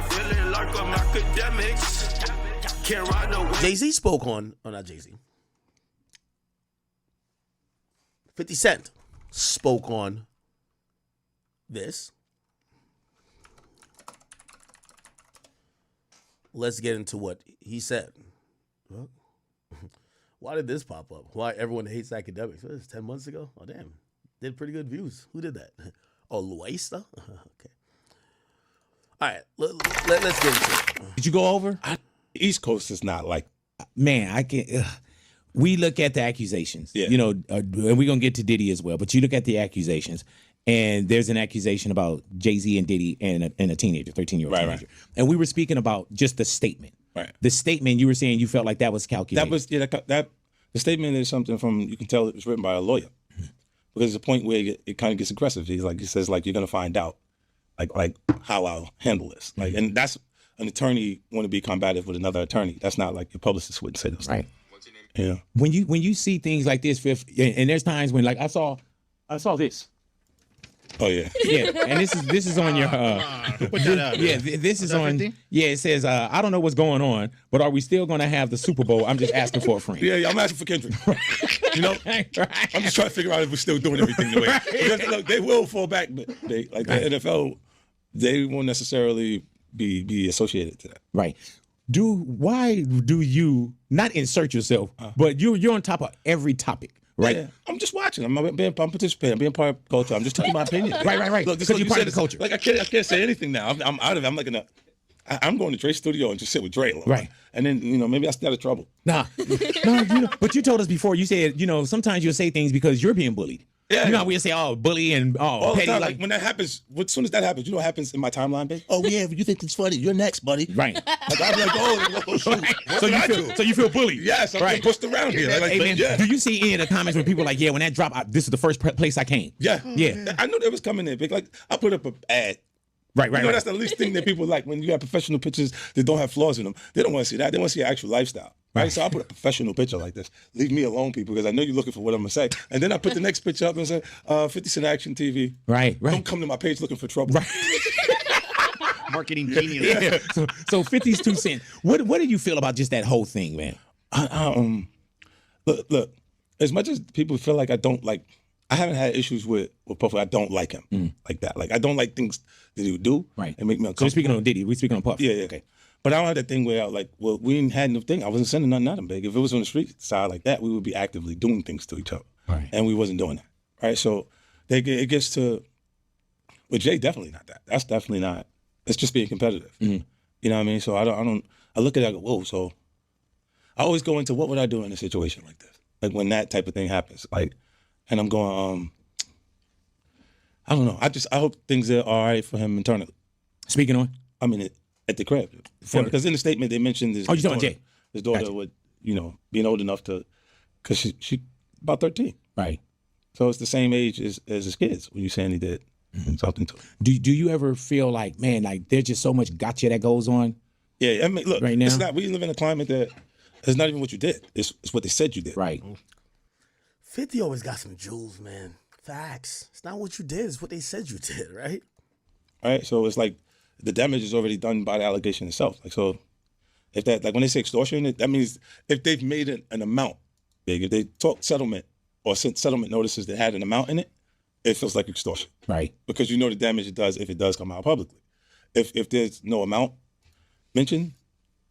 feeling like I'm academics. Can't ride no Jay-Z spoke on, oh, not Jay-Z. 50 Cent spoke on this. Let's get into what he said. Well, why did this pop up? Why everyone hates Akademiks? What is this, 10 months ago? Oh, damn. Did pretty good views. Who did that? Oh, Luesta? Okay. All right. Let's get into it. Did you go over? East Coast is not like, man, I can't. We look at the accusations, Yeah. you know, and we're going to get to Diddy as well, but you look at the accusations, and there's an accusation about Jay-Z and Diddy and a teenager, 13-year-old teenager. Right. And we were speaking about just the statement. Right. The statement, you were saying you felt like that was calculated. that was, yeah, that the statement is something from, you can tell it was written by a lawyer. Because there's a point where it kind of gets aggressive. He says, you're going to find out, like how I'll handle this. Like, and that's an attorney want to be combative with another attorney. That's not like your publicist would say those right. things. Yeah. When you see things like this, Fifth, and there's times when, like, I saw this. Oh yeah. Yeah, and this is on your. Put that out. Yeah, this is on. 50? Yeah, it says, I don't know what's going on, but are we still going to have the Super Bowl? I'm just asking for a friend. Yeah, I'm asking for Kendrick. You know, Right. I'm just trying to figure out if we're still doing everything the way. Because, look, they will fall back, but they like the NFL, they won't necessarily be associated to that. Right. Why do you not insert yourself, but you're on top of every topic, right? Yeah, I'm just watching. I'm participating. I'm being part of culture. I'm just telling my opinion. Right. Look, Because you're part of the culture. Like I can't say anything now. I'm out of it. I'm like I'm going to Dre's studio and just sit with Dre. Right. And then maybe I stay out of trouble. No, but you told us before. You said sometimes you'll say things because you're being bullied. Yeah. You know how we say, oh, bully and All petty. the time, like when that happens, as soon as that happens, you know what happens in my timeline, babe? Oh yeah, you think it's funny? You're next, buddy. Right. Like I'm like, oh shoot. What So you feel bullied. Yes, I'm right. getting pushed around here. Like, Hey, man, yeah. do you see any of the comments where people are like, yeah, when that dropped, this is the first place I came? Yeah. Yeah. I knew they was coming in big. Like I put up an ad. Right. That's the least thing that people like when you have professional pictures that don't have flaws in them. They don't want to see that. They want to see your actual lifestyle. Right. So I put a professional picture like this. Leave me alone, people, because I know you're looking for what I'm gonna say. And then I put the next picture up and say, 50 Cent Action TV. Right. Don't come to my page looking for trouble. Right. Marketing genius. Yeah. So 50's 2 cents. What do you feel about just that whole thing, man? Look. As much as people feel like I haven't had issues with Puff. I don't like him like that. Like I don't like things that he would do. Right. And make me So uncomfortable. we're speaking on Diddy. We're speaking on Puff. Yeah. Okay. But I don't have that thing where we ain't had no thing. I wasn't sending nothing at him, big. If it was on the street side like that, we would be actively doing things to each other. Right. And we wasn't doing that. Right. So it gets to, with Jay, definitely not that. That's definitely not. It's just being competitive. Mm-hmm. You know what I mean? So I look at it, I go, whoa. So I always go into what would I do in a situation like this? Like when that type of thing happens. Like, and I'm going, I don't know. I hope things are all right for him internally. Speaking on? I mean, at the crib. Because in the statement they mentioned his Oh, you're talking about Jay? His daughter Gotcha. would, being old enough to, because she about 13. Right. So it's the same age as his kids when you're saying he did something to him. Do you ever feel like, man, like there's just so much gotcha that goes on? Yeah, I mean, look, Right now? it's not, we live in a climate that it's not even what you did. It's what they said you did. Right. 50 always got some jewels, man. Facts. It's not what you did, it's what they said you did, right? Right? So it's like the damage is already done by the allegation itself. Like, so if that, like when they say extortion, that means if they've made an amount, big, if they talk settlement or sent settlement notices that had an amount in it, it feels like extortion. Right. Because you know the damage it does if it does come out publicly. If there's no amount mentioned,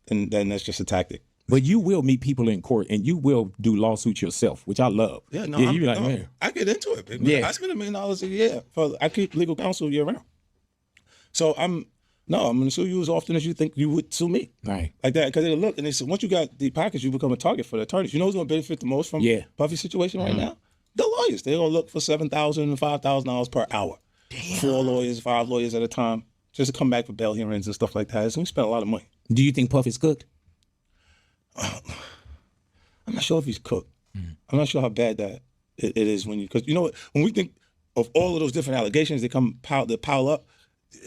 then that's just a tactic. But you will meet people in court and you will do lawsuits yourself, which I love. Yeah, no, you be like, man. I get into it, baby. Yeah. I spend $1 million a year. I keep legal counsel year round. So I'm going to sue you as often as you think you would sue me. Right. Like that, because they look and they say, once you got the package, you become a target for the attorneys. You know who's going to benefit the most from Puffy's situation right now? The lawyers. They're going to look for $7,000 and $5,000 per hour. Damn. 4 lawyers, 5 lawyers at a time, just to come back for bail hearings and stuff like that. So we spent a lot of money. Do you think Puff is cooked? I'm not sure if he's cooked. I'm not sure how bad that it is because you know what? When we think of all of those different allegations that pile up,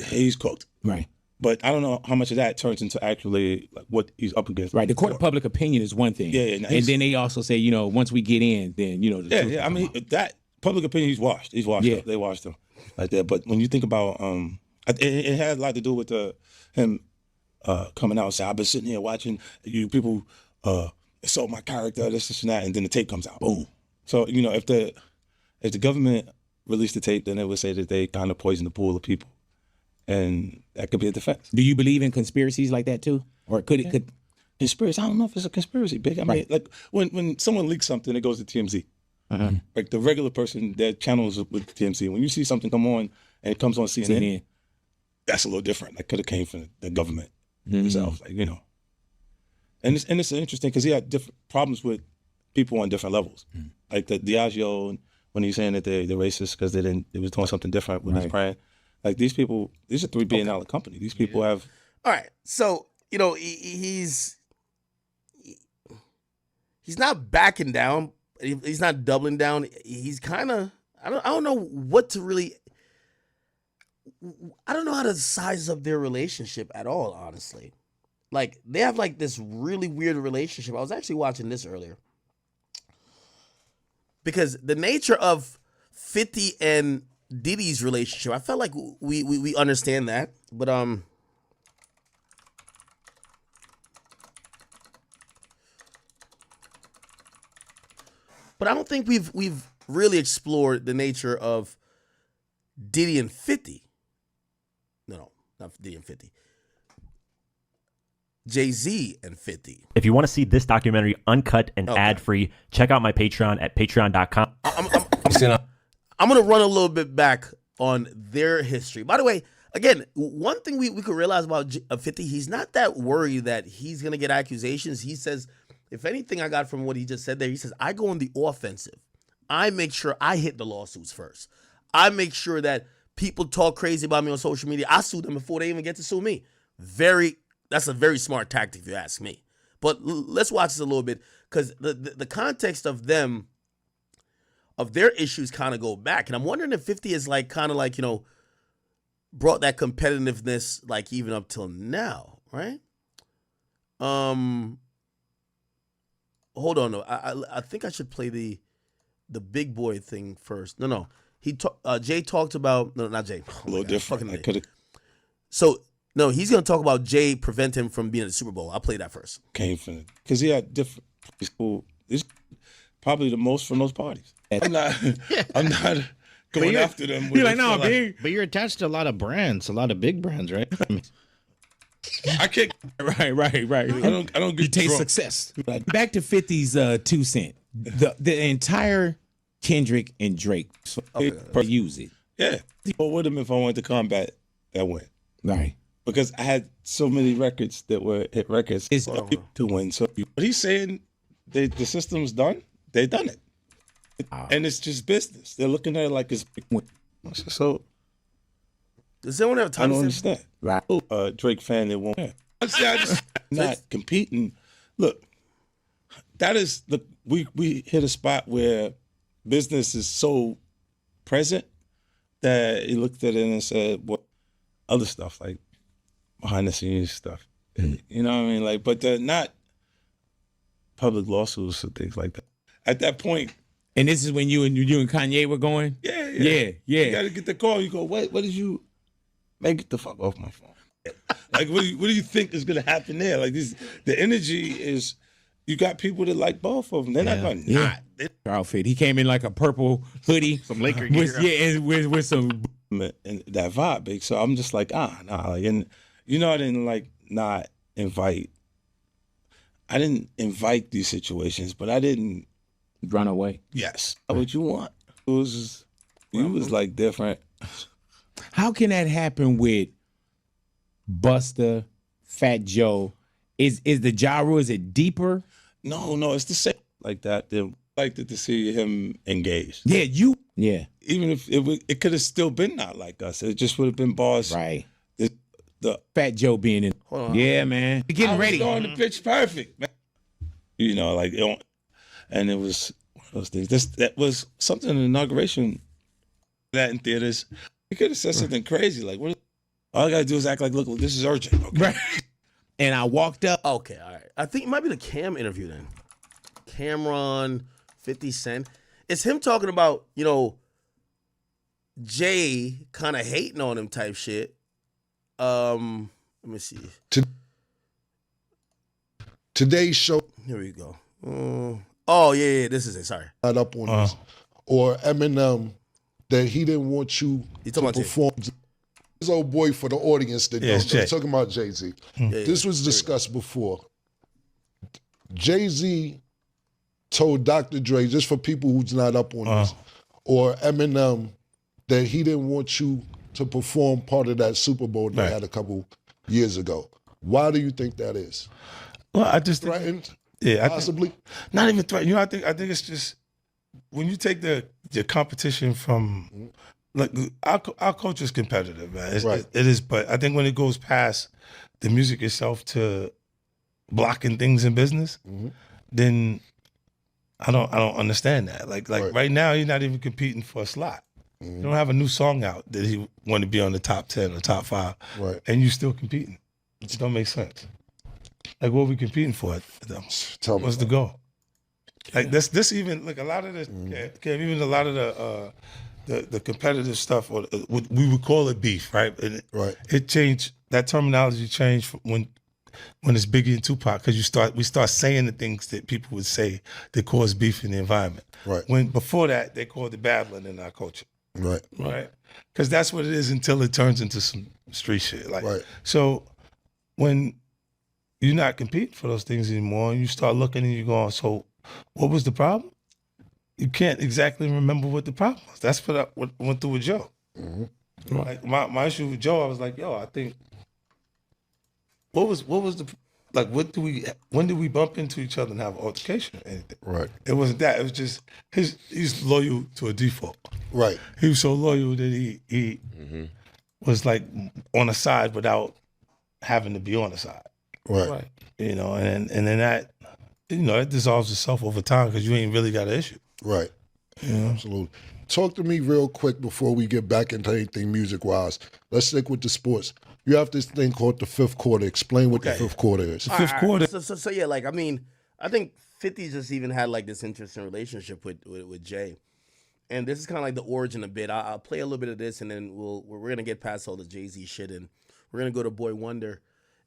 he's cooked. Right. But I don't know how much of that turns into actually like what he's up against. Right. The court of public opinion is one thing. Yeah. And then they also say, once we get in, then the truth will I mean, come out. that public opinion, he's washed. He's washed. Yeah. Up. They washed him like that. But when you think about, it had a lot to do with him coming out and saying, I've been sitting here watching you people insult my character, this and that, and then the tape comes out. Boom. So, you know, if the government released the tape, then it would say that they kind of poisoned the pool of people. And that could be a defense. Do you believe in conspiracies like that too? Or could Conspiracy? I don't know if it's a conspiracy, big. I mean, like when someone leaks something, it goes to TMZ. Like the regular person, their channel is with TMZ. When you see something come on and it comes on CNN, that's a little different. That could have came from the government themselves, like, you know. And it's interesting because he had different problems with people on different levels. Like the Diageo, when he's saying that they're racist because they was doing something different with his brand. Like these people, these are $3 billion company. These people have. All right, so you know he's not backing down. He's not doubling down. He's kind of I don't know what to really. I don't know how to size up their relationship at all, honestly. Like they have like this really weird relationship. I was actually watching this earlier because the nature of 50 and Diddy's relationship, I felt like we understand that, but I don't think we've really explored the nature of Diddy and 50. No, not Diddy and 50. Jay-Z and 50. If you want to see this documentary uncut and ad-free, check out my Patreon at patreon.com. I'm going to run a little bit back on their history. By the way, again, one thing we could realize about 50, he's not that worried that he's going to get accusations. He says, if anything I got from what he just said there, he says, I go on the offensive. I make sure I hit the lawsuits first. I make sure that people talk crazy about me on social media. I sue them before they even get to sue me. That's a very smart tactic if you ask me. But let's watch this a little bit because the context of them, of their issues kind of go back. And I'm wondering if 50 is like kind of like, you know, brought that competitiveness like even up till now, right? Hold on, no. I think I should play the big boy thing first. No. Jay talked about not Jay. A little different. I could have. So no, he's gonna talk about Jay prevent him from being at the Super Bowl. I'll play that first. Came from it because he had different people. It's probably the most from those parties. I'm not going after them. You're like, no, big. But you're attached to a lot of brands, a lot of big brands, right? I can't. Right. I don't get taste drunk. success. Back to 50's 2 cent. The entire Kendrick and Drake use it. Yeah. What would have if I wanted to combat that win? Right. Because I had so many records that were hit records to win. So what he's saying, the system's done. They done it, and it's just business. They're looking at it like it's big win. So does anyone have time? I don't understand. Right. Drake fan that won't. I just not competing. Look, that is we hit a spot where business is so present that he looked at it and said, "What other stuff like behind the scenes stuff?" You know what I mean? Like, but they're not public lawsuits or things like that. At that point, and this is when you and Kanye were going. Yeah. You got to get the call. You go, what did you? Man, get the fuck off my phone. Like, what do you think is gonna happen there? Like, the energy is. You got people that like both of them. They're not going to not. Outfit. He came in like a purple hoodie, some Laker gear. with some and that vibe, big. So I'm just like, nah. Like, and you know, I didn't invite these situations, but I didn't run away. Yes, what you want. It was like different. How can that happen with Busta, Fat Joe? Is the Ja Rule, is it deeper? No, it's the same like that. They liked it to see him engaged. Yeah. Even if it could have still been not like us. It just would have been bars. Right. The Fat Joe being in. Yeah, man. Getting ready. Going to pitch perfect, man. You know, like, and it was one of those things. That was something in the inauguration that in theaters. You could have said something crazy like, "What? All I gotta do is act like, look, this is urgent." Okay. Right. And I walked up. Okay, all right. I think it might be the Cam interview then. Cameron, 50 Cent. It's him talking about, you know, Jay kind of hating on him type shit. Let me see. Today's show Here we go. Oh yeah, this is it. Sorry. not up on this. Or Eminem, that he didn't want you You to talking about Jay? perform. This old boy for the audience that Yeah, it's don't know. Jay. Talking about Jay-Z. Yeah, This was discussed before. Jay-Z told Dr. Dre, just for people who's not up on this, or Eminem, that he didn't want you to perform part of that Super Bowl they had a couple years ago. Why do you think that is? Well, I just think, Threatened? yeah, Possibly? not even threatened. You know, I think it's just when you take the competition from like our culture is competitive, man. Right. It is, but I think when it goes past the music itself to blocking things in business, then I don't understand that. Like right now, you're not even competing for a slot. You don't have a new song out that he want to be on the top 10 or top 5, Right. and you still competing. It just don't make sense. Like, what are we competing for? Tell me. What's the goal? Like this even like a lot of this, even a lot of the competitive stuff, or what we would call it beef, right? And Right. it changed. That terminology changed from when it's Biggie and Tupac, because we start saying the things that people would say that cause beef in the environment. Right. When before that they called it babbling in our culture, Right. right? Because that's what it is until it turns into some street shit. Like, Right. so when you're not competing for those things anymore, and you start looking and you're going, so what was the problem? You can't exactly remember what the problem was. That's what I went through with Joe. Like my issue with Joe, I was like, yo, I think what was the like? When did we bump into each other and have an altercation or anything? Right. It wasn't that. It was just he's loyal to a default. Right. He was so loyal that he was like on the side without having to be on the side. Right. You know, and then that, you know, it dissolves itself over time because you ain't really got an issue. Right. Yeah, absolutely. Talk to me real quick before we get back into anything music-wise. Let's stick with the sports. You have this thing called the fifth quarter. Explain what the fifth quarter is. Fifth quarter. So yeah, like I mean, I think 50 just even had like this interesting relationship with Jay, and this is kind of like the origin a bit. I'll play a little bit of this, and then we're gonna get past all the Jay-Z shit, and we're gonna go to Boy Wonder,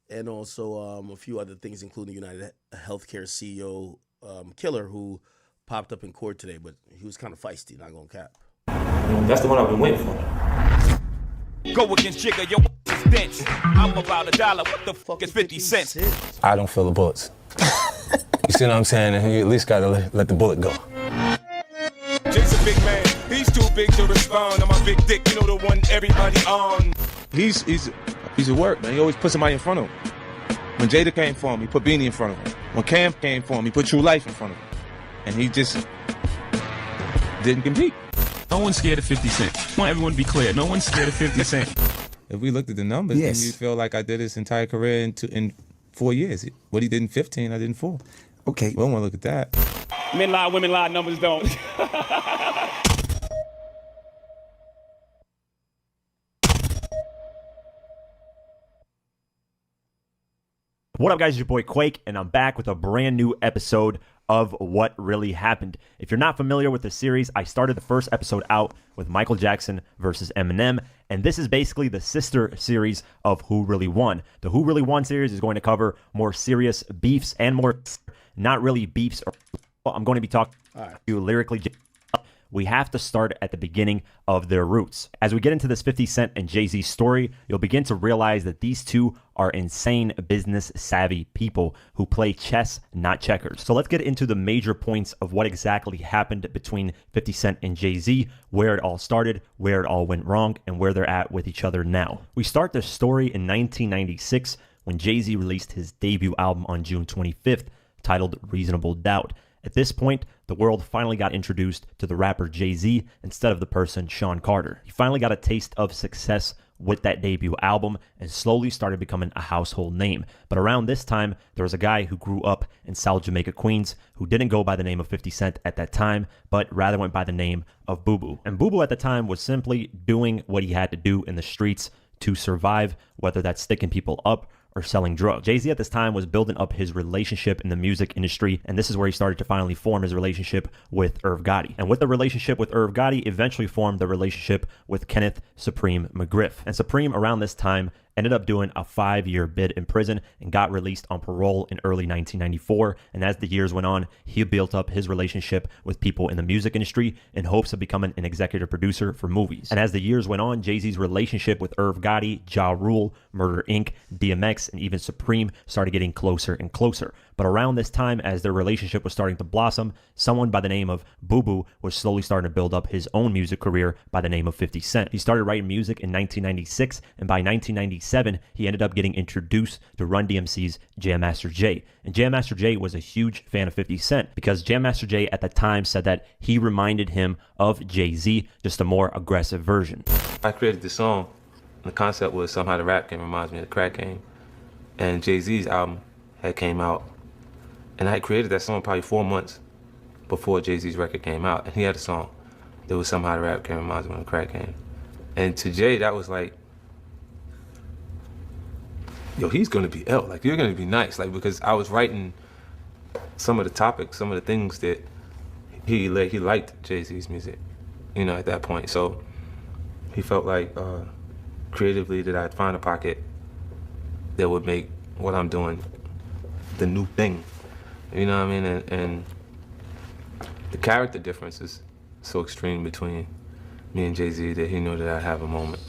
and also a few other things, including United Healthcare CEO Killer, who popped up in court today, but he was kind of feisty. Not gonna cap. That's the one I've been waiting for. Go against Jigga, yo, is dense. I'm about $1. What the fuck is 50 cents? I don't feel the bullets. You see what I'm saying? You at least gotta let the bullet go. Jay's a big man. He's too big to respond. I'm a big dick, you know, the one everybody on. He's a work, man. He always put somebody in front of him. When Jada came for him, he put Beanie in front of him. When Cam came for him, he put True Life in front of him. And he just didn't compete. No one's scared of 50 Cent. I want everyone to be clear. No one's scared of 50 Cent. If we looked at the numbers, then you feel like I did his entire career in 4 years. What he did in 15, I did in 4. Okay. We don't want to look at that. Men lie, women lie, numbers don't. What up, guys? It's your boy Quake, and I'm back with a brand new episode of What Really Happened. If you're not familiar with the series, I started the first episode out with Michael Jackson versus Eminem, and this is basically the sister series of Who Really Won. The Who Really Won series is going to cover more serious beefs and more not really beefs. I'm going to be talking to you lyrically. We have to start at the beginning of their roots. As we get into this 50 Cent and Jay-Z story, you'll begin to realize that these two are insane business savvy people who play chess, not checkers. So let's get into the major points of what exactly happened between 50 Cent and Jay-Z, where it all started, where it all went wrong, and where they're at with each other now. We start the story in 1996 when Jay-Z released his debut album on June 25th, titled Reasonable Doubt. At this point, the world finally got introduced to the rapper Jay-Z instead of the person Sean Carter. He finally got a taste of success with that debut album and slowly started becoming a household name. But around this time, there was a guy who grew up in South Jamaica, Queens, who didn't go by the name of 50 Cent at that time, but rather went by the name of Boo Boo. And Boo Boo at the time was simply doing what he had to do in the streets to survive, whether that's sticking people up or selling drugs. Jay-Z at this time was building up his relationship in the music industry, and this is where he started to finally form his relationship with Irv Gotti. And with the relationship with Irv Gotti, eventually formed the relationship with Kenneth Supreme McGriff. And Supreme, around this time, ended up doing a 5-year bid in prison and got released on parole in early 1994. And as the years went on, he built up his relationship with people in the music industry in hopes of becoming an executive producer for movies. And as the years went on, Jay-Z's relationship with Irv Gotti, Ja Rule, Murder Inc., DMX, and even Supreme started getting closer and closer. But around this time, as their relationship was starting to blossom, someone by the name of Boo Boo was slowly starting to build up his own music career by the name of 50 Cent. He started writing music in 1996, and by 1997, he ended up getting introduced to Run DMC's Jam Master Jay. And Jam Master Jay was a huge fan of 50 Cent because Jam Master Jay at the time said that he reminded him of Jay-Z, just a more aggressive version. I created this song. The concept was somehow the rap game reminds me of the crack game. And Jay-Z's album had came out. And I had created that song probably 4 months before Jay-Z's record came out. And he had a song that was somehow the rap game reminds me of the crack game. And to Jay, that was like, yo, he's gonna be ill. Like, you're gonna be nice. Like, because I was writing some of the topics, some of the things that he liked Jay-Z's music, you know, at that point. So he felt like creatively that I'd find a pocket that would make what I'm doing the new thing. You know what I mean? And the character difference is so extreme between me and Jay-Z that he knew that I'd have a moment.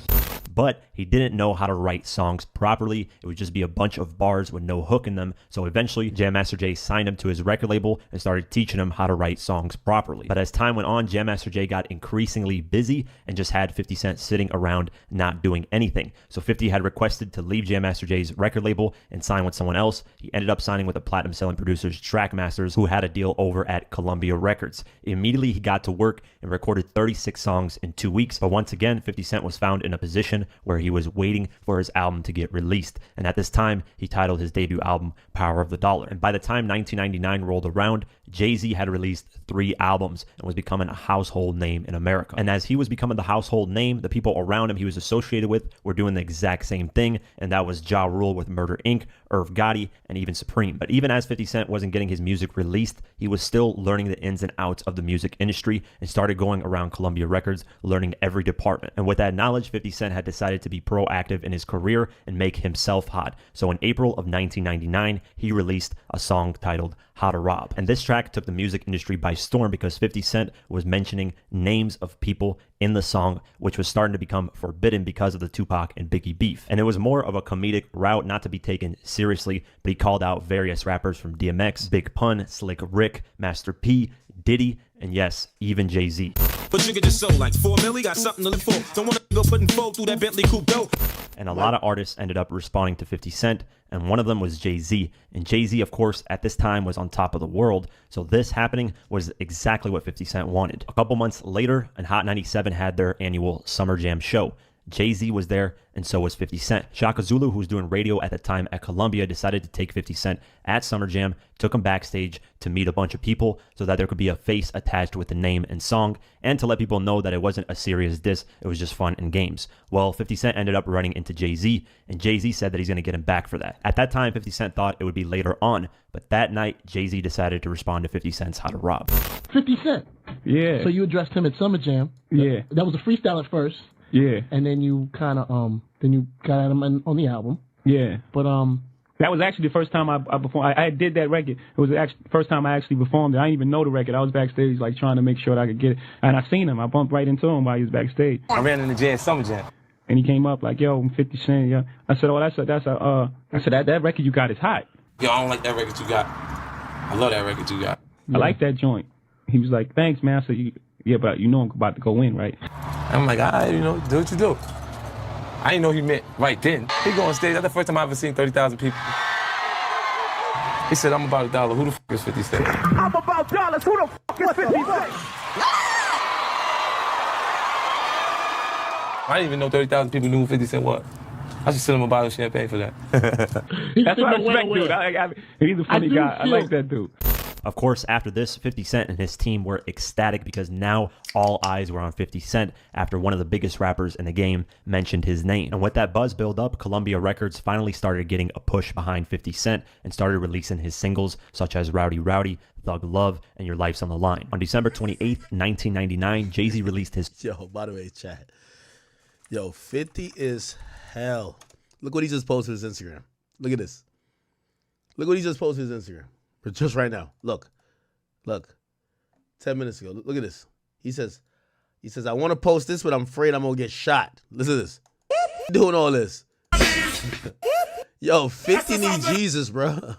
But he didn't know how to write songs properly. It would just be a bunch of bars with no hook in them. So eventually, Jam Master Jay signed him to his record label and started teaching him how to write songs properly. But as time went on, Jam Master Jay got increasingly busy and just had 50 Cent sitting around not doing anything. So 50 had requested to leave Jam Master Jay's record label and sign with someone else. He ended up signing with the platinum-selling producers Trackmasters, who had a deal over at Columbia Records. Immediately, he got to work and recorded 36 songs in 2 weeks. But once again, 50 Cent was found in a position where he was waiting for his album to get released. And at this time, he titled his debut album Power of the Dollar. And by the time 1999 rolled around, Jay-Z had released 3 albums and was becoming a household name in America. And as he was becoming the household name, the people around him he was associated with were doing the exact same thing, and that was Ja Rule with Murder Inc., Irv Gotti, and even Supreme. But even as 50 Cent wasn't getting his music released, he was still learning the ins and outs of the music industry and started going around Columbia Records, learning every department. And with that knowledge, 50 Cent had decided to be proactive in his career and make himself hot. So in April of 1999, he released a song titled How to Rob. And this track took the music industry by storm because 50 Cent was mentioning names of people in the song, which was starting to become forbidden because of the Tupac and Biggie beef. And it was more of a comedic route, not to be taken seriously, but he called out various rappers from DMX, Big Pun, Slick Rick, Master P, Diddy, and yes, even Jay-Z. But you get your soul like 4 milli, got something to live for. Don't wanna go putting 4 through that Bentley coupe dope. And a lot of artists ended up responding to 50 Cent, and one of them was Jay-Z. And Jay-Z, of course, at this time was on top of the world, so this happening was exactly what 50 Cent wanted. A couple months later, and Hot 97 had their annual Summer Jam show. Jay-Z was there, and so was 50 Cent. Shaka Zulu, who was doing radio at the time at Columbia, decided to take 50 Cent at Summer Jam, took him backstage to meet a bunch of people so that there could be a face attached with the name and song, and to let people know that it wasn't a serious diss, it was just fun and games. Well, 50 Cent ended up running into Jay-Z, and Jay-Z said that he's going to get him back for that. At that time, 50 Cent thought it would be later on, but that night, Jay-Z decided to respond to 50 Cent's How to Rob. 50 Cent. Yeah. So you addressed him at Summer Jam. Yeah. That was a freestyle at first. Yeah. And then you kind of then you got at him on the album. Yeah. But that was actually the first time I performed. I did that record. It was actually the first time I actually performed it. I didn't even know the record. I was backstage like trying to make sure that I could get it. And I seen him. I bumped right into him while he was backstage. I ran into Jay at Summer Jam. And he came up like, yo, I'm 50 Cent. Yeah. I said, oh, I said that record you got is hot. Yo, I don't like that record you got. I love that record you got. I like that joint. He was like, thanks, man. I said, yeah, but you know I'm about to go in, right? I'm like, all right, you know, do what you do. I didn't know he meant right then. He go on stage. That's the first time I ever seen 30,000 people. He said, I'm about $1. Who the f*** is 50 Cent? I'm about dollars. Who the f*** is 50 Cent? I didn't even know 30,000 people knew who 50 Cent was. I should sell him a bottle of champagne for that. That's what I respect, dude. He's a funny guy. I like that dude. Of course, after this, 50 Cent and his team were ecstatic because now all eyes were on 50 Cent after one of the biggest rappers in the game mentioned his name. And with that buzz build up, Columbia Records finally started getting a push behind 50 Cent and started releasing his singles such as Rowdy Rowdy, Thug Love, and Your Life's on the Line. On December 28th, 1999, Jay-Z released his... Yo, by the way, chat. Yo, 50 is hell. Look what he just posted his Instagram. Look at this. Look what he just posted his Instagram. Just right now. Look. 10 minutes ago. Look at this. He says, I want to post this, but I'm afraid I'm going to get shot. Listen to this. Doing all this. Yo, 50 need Jesus, bro.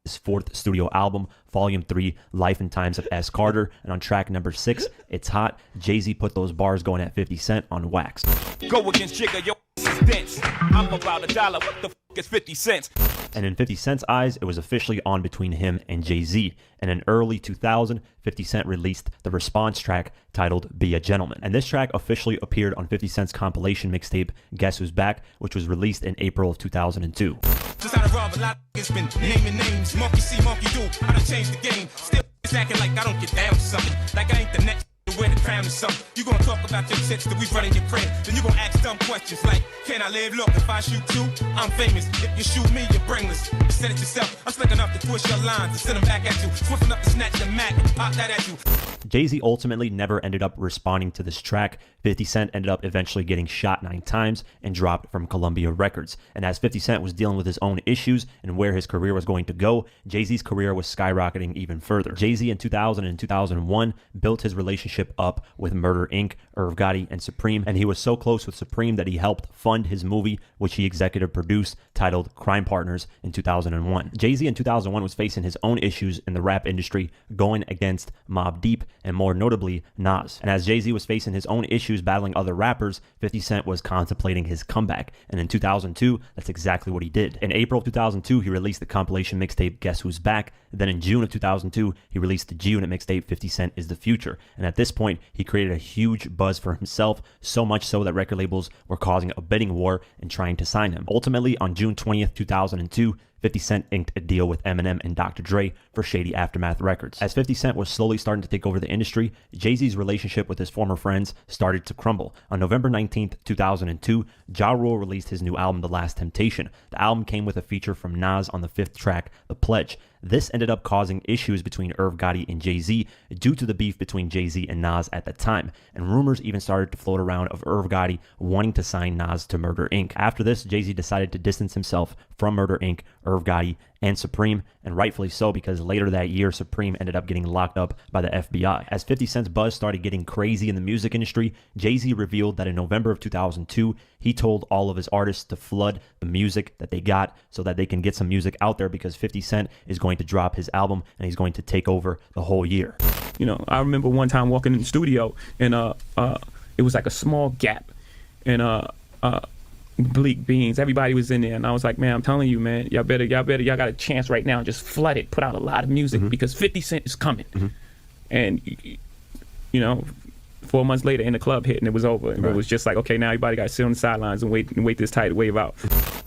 His fourth studio album, Volume 3, Life and Times of S. Carter. And on track number 6, It's Hot, Jay-Z put those bars going at 50 Cent on wax. Go against Jigga, yo, is dense. I'm about $1. What the is 50 cents? And in 50 Cent's eyes, it was officially on between him and Jay-Z. And in early 2000, 50 Cent released the response track titled Be a Gentleman. And this track officially appeared on 50 Cent's compilation mixtape, Guess Who's Back, which was released in April of 2002. Just how to rob a lot of been naming names. Monkey see, monkey do. I done changed the game. Still acting like I don't get down with something. Like I ain't the next to wear the crown or something. You gonna talk about your chicks that we running your crib. Then you gonna ask dumb questions like, can I live? Look, if I shoot you, I'm famous. If you shoot me, you're brainless. You said it yourself. I'm slick enough to twist your lines and send them back at you. Swift enough to snatch the Mac and pop that at you. Jay-Z ultimately never ended up responding to this track. 50 Cent ended up eventually getting shot 9 times and dropped from Columbia Records. And as 50 Cent was dealing with his own issues and where his career was going to go, Jay-Z's career was skyrocketing even further. Jay-Z in 2000 and 2001 built his relationship up with Murder Inc., Irv Gotti, and Supreme, and he was so close with Supreme that he helped fund his movie, which he executive produced, titled Crime Partners in 2001. Jay-Z in 2001 was facing his own issues in the rap industry, going against Mobb Deep, and more notably, Nas. And as Jay-Z was facing his own issues battling other rappers, 50 Cent was contemplating his comeback. And in 2002, that's exactly what he did. In April of 2002, he released the compilation mixtape Guess Who's Back. Then in June of 2002, he released the G-Unit mixtape 50 Cent Is the Future. And at this point, he created a huge buzz for himself, so much so that record labels were causing a bidding war and trying to sign him. Ultimately, on June 20th, 2002, 50 Cent inked a deal with Eminem and Dr. Dre for Shady Aftermath Records. As 50 Cent was slowly starting to take over the industry, Jay-Z's relationship with his former friends started to crumble. On November 19th, 2002, Ja Rule released his new album, The Last Temptation. The album came with a feature from Nas on the 5th track, The Pledge. This ended up causing issues between Irv Gotti and Jay-Z due to the beef between Jay-Z and Nas at the time, and rumors even started to float around of Irv Gotti wanting to sign Nas to Murder Inc. After this, Jay-Z decided to distance himself from Murder Inc., Irv Gotti, and Supreme, and rightfully so, because later that year, Supreme ended up getting locked up by the FBI. As 50 Cent's buzz started getting crazy in the music industry, Jay-Z revealed that in November of 2002, he told all of his artists to flood the music that they got so that they can get some music out there, because 50 Cent is going to drop his album and he's going to take over the whole year. You know, I remember one time walking in the studio and it was like a small gap and bleak beans. Everybody was in there, and I was like, man, I'm telling you, man, y'all got a chance right now. Just flood it, put out a lot of music because 50 Cent is coming. And you know, 4 months later, in the club hit, and it was over. And it was just like, okay, now everybody got to sit on the sidelines and wait this tidal wave out.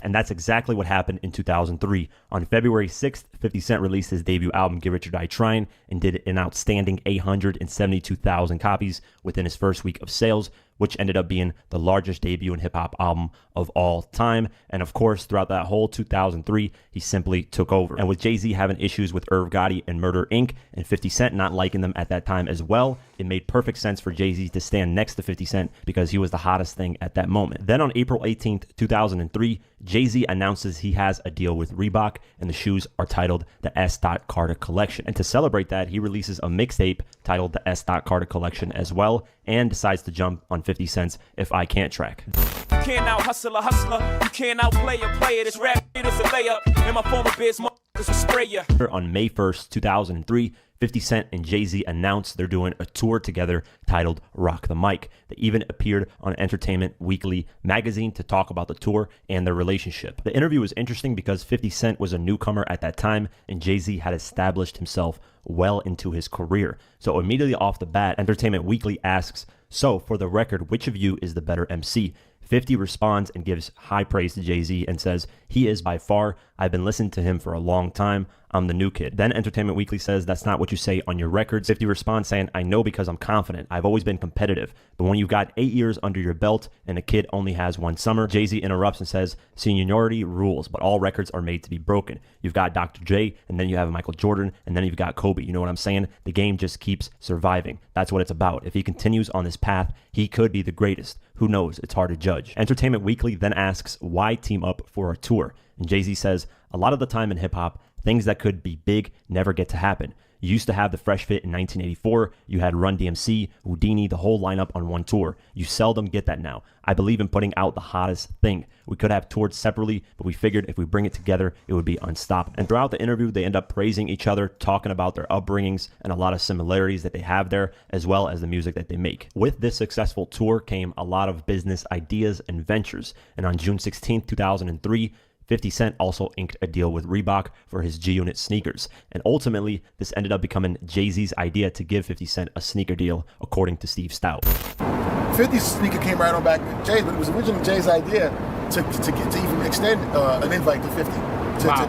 And that's exactly what happened in 2003. On February 6th, 50 Cent released his debut album, Get Rich or Die Trying, and did an outstanding 872,000 copies within his first week of sales, which ended up being the largest debut in hip-hop album of all time. And of course, throughout that whole 2003, he simply took over. And with Jay-Z having issues with Irv Gotti and Murder Inc., and 50 Cent not liking them at that time as well, it made perfect sense for Jay-Z to stand next to 50 Cent because he was the hottest thing at that moment. Then on April 18th, 2003, Jay-Z announces he has a deal with Reebok, and the shoes are titled the S. Carter Collection. And to celebrate that, he releases a mixtape titled the S. Carter Collection as well, and decides to jump on 50 Cent's If I Can't track. You can't out hustle a hustler. You can't outplay a player. This rap is a layup. And my former biz motherfuckers will spray ya. On May 1st, 2003, 50 Cent and Jay-Z announced they're doing a tour together titled Rock the Mic. They even appeared on Entertainment Weekly magazine to talk about the tour and their relationship. The interview was interesting because 50 Cent was a newcomer at that time, and Jay-Z had established himself well into his career. So immediately off the bat, Entertainment Weekly asks, so for the record, which of you is the better MC? 50 responds and gives high praise to Jay-Z and says, he is by far. I've been listening to him for a long time. I'm the new kid. Then Entertainment Weekly says, that's not what you say on your records. 50 responds saying, I know because I'm confident. I've always been competitive. But when you've got 8 years under your belt and a kid only has 1 summer, Jay-Z interrupts and says, seniority rules, but all records are made to be broken. You've got Dr. J, and then you have Michael Jordan, and then you've got Kobe. You know what I'm saying? The game just keeps surviving. That's what it's about. If he continues on this path, he could be the greatest. Who knows? It's hard to judge. Entertainment Weekly then asks, why team up for a tour? And Jay-Z says, a lot of the time in hip-hop, things that could be big never get to happen. You used to have the Fresh Fit in 1984. You had Run DMC, Houdini, the whole lineup on one tour. You seldom get that now. I believe in putting out the hottest thing. We could have toured separately, but we figured if we bring it together, it would be unstoppable. And throughout the interview, they end up praising each other, talking about their upbringings and a lot of similarities that they have there, as well as the music that they make. With this successful tour came a lot of business ideas and ventures. And on June 16, 2003, 50 Cent also inked a deal with Reebok for his G-Unit sneakers. And ultimately, this ended up becoming Jay-Z's idea to give 50 Cent a sneaker deal, according to Steve Stout. 50's sneaker came right on back to Jay's, but it was originally Jay's idea to even extend an invite to 50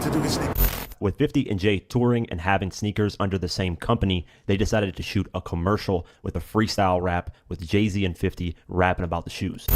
to do his sneakers. With 50 and Jay touring and having sneakers under the same company, they decided to shoot a commercial with a freestyle rap with Jay-Z and 50 rapping about the shoes.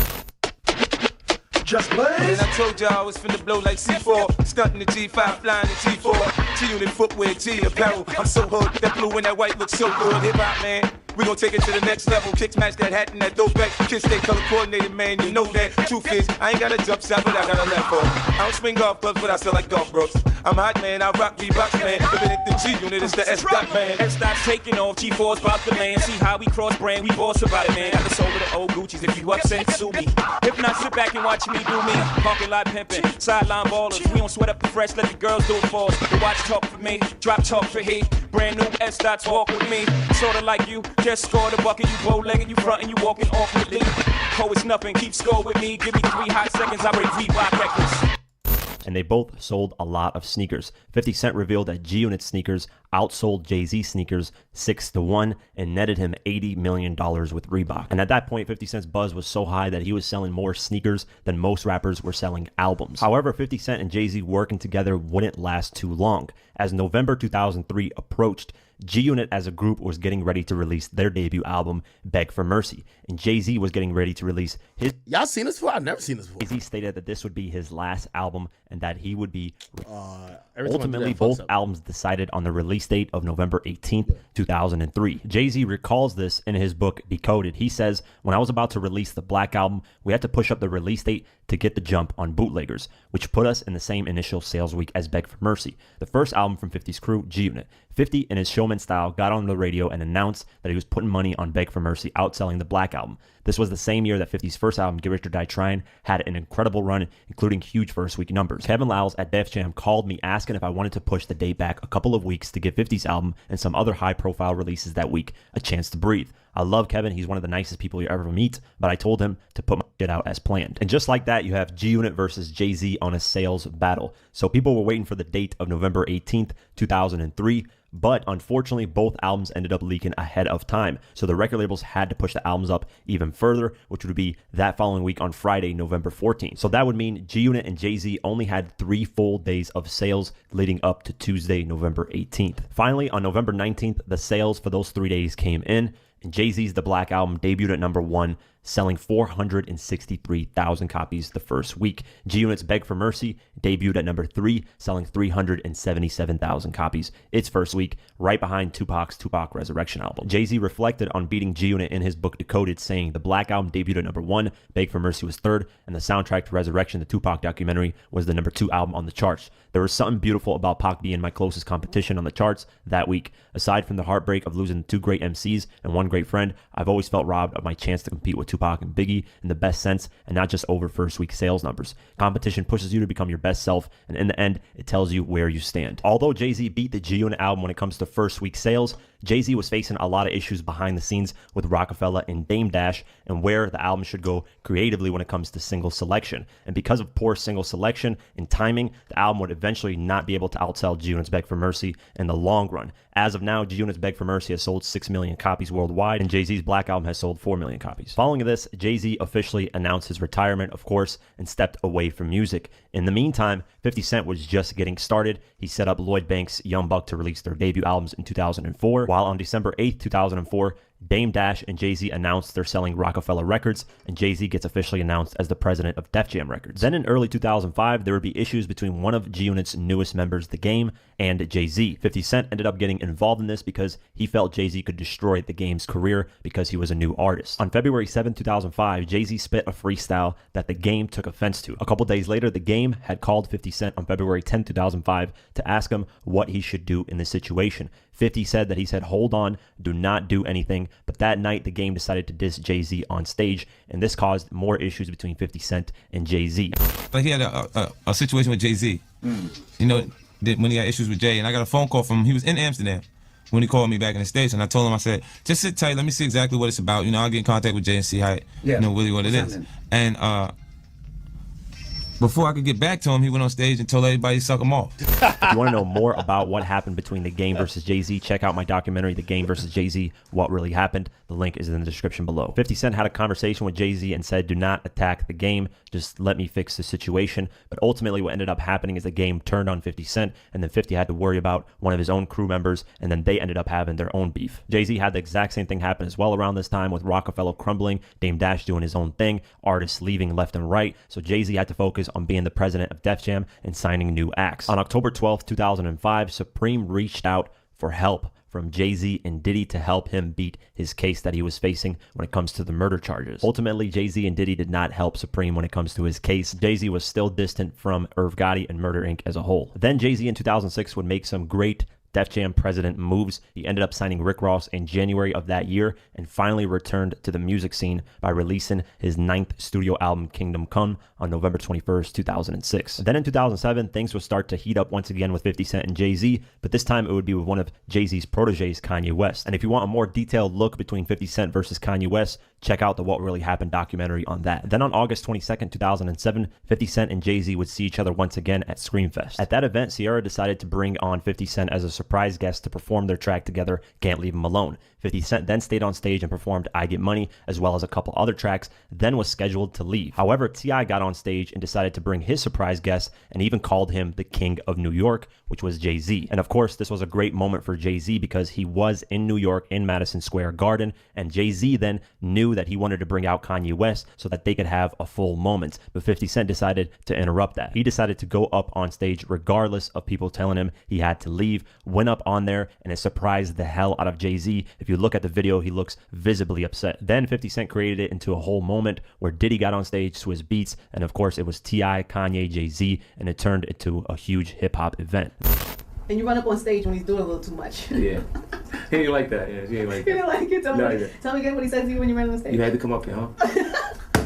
Just blaze. And I told y'all I was finna blow like C4. Stunting the G5, flying the G4. G-Unit footwear, G apparel. I'm so hood, that blue and that white looks so good. Hip-hop, man. We gon' take it to the next level. Kicks match that hat and that throwback. Kids stay color coordinated, man. You know that. Truth is, I ain't got a jump shot, but I got a left hook. I don't swing golf clubs, but I still like golf bros. I'm hot, man. I rock Reeboks, man. If it ain't the G-Unit, it's the S-Dot, man. S-Dot's taking off. G4's about to land. See how we cross brand. We boss about it, man. Got the soul of the old Gucci's. If you upset, sue me. If not, sit back and watch me do me. Parking lot pimping, sideline ballers. We don't sweat up the fresh, let the girls do it for us. The watch talk for me, drop talk for he. Brand new S-Dots walk with me. Sorta like you, just scored a bucket. You bow-legged, you frontin', you walking awkwardly. Oh, it's nothing, keep score with me. Give me 3 hot seconds, I break Reebok records. And they both sold a lot of sneakers. 50 Cent revealed that G-Unit sneakers outsold Jay-Z sneakers 6-1 and netted him $80 million with Reebok. And at that point, 50 Cent's buzz was so high that he was selling more sneakers than most rappers were selling albums. However, 50 Cent and Jay-Z working together wouldn't last too long. As November 2003 approached, G-Unit as a group was getting ready to release their debut album, Beg for Mercy. And Jay-Z was getting ready to release his... Y'all seen this before? I've never seen this before. Jay-Z stated that this would be his last album and that he would be... Ultimately, both albums decided on the release date of November 18th, 2003. Jay-Z recalls this in his book, Decoded. He says, when I was about to release the Black Album, we had to push up the release date to get the jump on bootleggers, which put us in the same initial sales week as Beg for Mercy, the first album from 50's crew, G-Unit. 50, in his showman style, got on the radio and announced that he was putting money on Beg for Mercy, outselling the Black Album. This was the same year that 50's first album, Get Rich or Die Trying, had an incredible run, including huge first week numbers. Kevin Liles at Def Jam called me asking if I wanted to push the date back a couple of weeks to give 50's album and some other high-profile releases that week a chance to breathe. I love Kevin. He's one of the nicest people you ever meet, but I told him to put my shit out as planned. And just like that, you have G-Unit versus Jay-Z on a sales battle. So people were waiting for the date of November 18th, 2003, but unfortunately, both albums ended up leaking ahead of time. So the record labels had to push the albums up even further, which would be that following week on Friday, November 14th. So that would mean G-Unit and Jay-Z only had 3 full days of sales leading up to Tuesday, November 18th. Finally, on November 19th, the sales for those 3 days came in, and Jay-Z's The Black Album debuted at number 1, selling 463,000 copies the first week. G-Unit's Beg for Mercy debuted at number 3, selling 377,000 copies its first week, right behind Tupac's Tupac Resurrection album. Jay-Z reflected on beating G-Unit in his book Decoded, saying the Black Album debuted at number 1, Beg for Mercy was 3rd, and the soundtrack to Resurrection, the Tupac documentary, was the number 2 album on the charts. There was something beautiful about Pac being my closest competition on the charts that week. Aside from the heartbreak of losing 2 great MCs and 1 great friend, I've always felt robbed of my chance to compete with Tupac and Biggie in the best sense, and not just over first week sales numbers. Competition pushes you to become your best self, and in the end, it tells you where you stand. Although Jay-Z beat the G-Unit album when it comes to first week sales, Jay-Z was facing a lot of issues behind the scenes with Rockefeller and Dame Dash and where the album should go creatively when it comes to single selection. And because of poor single selection and timing, the album would eventually not be able to outsell G-Unit's Beg for Mercy in the long run. As of now, G-Unit's Beg for Mercy has sold 6 million copies worldwide, and Jay-Z's Black Album has sold 4 million copies. Following this, Jay-Z officially announced his retirement, of course, and stepped away from music. In the meantime, 50 Cent was just getting started. He set up Lloyd Banks' Young Buck to release their debut albums in 2004, while on December 8th, 2004, Dame Dash and Jay-Z announced they're selling Rockefeller Records, and Jay-Z gets officially announced as the president of Def Jam Records. Then in early 2005, there would be issues between one of G-Unit's newest members, The Game, and Jay-Z. 50 Cent ended up getting involved in this because he felt Jay-Z could destroy The Game's career because he was a new artist. On February 7, 2005, Jay-Z spit a freestyle that The Game took offense to. A couple days later, The Game had called 50 Cent on February 10, 2005 to ask him what he should do in this situation. 50 said that he said, "Hold on, do not do anything." But that night, The Game decided to diss Jay-Z on stage, and this caused more issues between 50 Cent and Jay-Z. Like he had a situation with Jay-Z, you know, when he had issues with Jay, and I got a phone call from him. He was in Amsterdam when he called me back in the States, and I told him, I said, just sit tight, let me see exactly what it's about. You know, I'll get in contact with Jay and see how, you know, really what it is. And before I could get back to him, he went on stage and told everybody to suck him off. If you want to know more about what happened between The Game versus Jay-Z, check out my documentary, The Game versus Jay-Z, What Really Happened. The link is in the description below. 50 Cent had a conversation with Jay-Z and said, "Do not attack The Game, just let me fix the situation." But ultimately what ended up happening is The Game turned on 50 Cent, and then 50 had to worry about one of his own crew members, and then they ended up having their own beef. Jay-Z had the exact same thing happen as well around this time, with Rockefeller crumbling, Dame Dash doing his own thing, artists leaving left and right, so Jay-Z had to focus on being the president of Def Jam and signing new acts. On October 12th, 2005, Supreme reached out for help from Jay-Z and Diddy to help him beat his case that he was facing when it comes to the murder charges. Ultimately, Jay-Z and Diddy did not help Supreme when it comes to his case. Jay-Z was still distant from Irv Gotti and Murder Inc. as a whole. Then Jay-Z in 2006 would make some great Def Jam president moves. He ended up signing Rick Ross in January of that year and finally returned to the music scene by releasing his 9th studio album, Kingdom Come, on November 21st, 2006. Then in 2007, things would start to heat up once again with 50 Cent and Jay-Z, but this time it would be with one of Jay-Z's proteges, Kanye West. And if you want a more detailed look between 50 Cent versus Kanye West, check out the What Really Happened documentary on that. Then on August 22nd, 2007, 50 Cent and Jay-Z would see each other once again at Screamfest. At that event, Ciara decided to bring on 50 Cent as a surprise guest to perform their track together, Can't Leave Him Alone. 50 Cent then stayed on stage and performed I Get Money, as well as a couple other tracks, then was scheduled to leave. However, T.I. got on stage and decided to bring his surprise guest and even called him the King of New York, which was Jay-Z. And of course, this was a great moment for Jay-Z because he was in New York in Madison Square Garden, and Jay-Z then knew that he wanted to bring out Kanye West so that they could have a full moment. But 50 Cent decided to interrupt that. He decided to go up on stage regardless of people telling him he had to leave, went up on there, and it surprised the hell out of Jay-Z. If you look at the video, he looks visibly upset. Then 50 Cent created it into a whole moment where Diddy got on stage to his beats, and of course it was T.I., Kanye, Jay-Z, and it turned into a huge hip-hop event. And you run up on stage when he's doing a little too much. Yeah. He ain't like that. Yeah, he ain't like that. You didn't like it? Tell me again what he said to you when you ran on stage. You had to come up here, huh?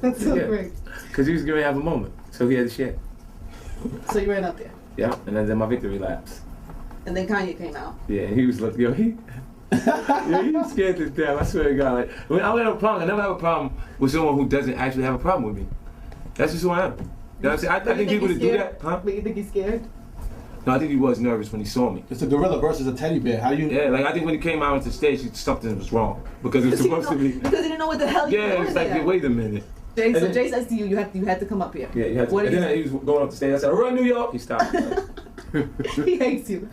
That's so great. Because he was going to have a moment, so he had to share. So you ran up there. Yeah, and then my victory laps. And then Kanye came out. Yeah, he was like, yo, he was scared to death. I swear to God. Like, I don't have a problem. I never have a problem with someone who doesn't actually have a problem with me. That's just who I am. You know what I'm saying? I think people that do that, huh? But you think he's scared? No, I think he was nervous when he saw me. It's a gorilla versus a teddy bear. How do you? Yeah, like I think when he came out onto the stage, something was wrong because it was supposed to be. Because he didn't know what the hell he was doing. Yeah, it's like, wait a minute. Jay says to you, you had to come up here. Yeah, you had to. And then he was going up the stage. I said, "Run, New York." He stopped. He hates you.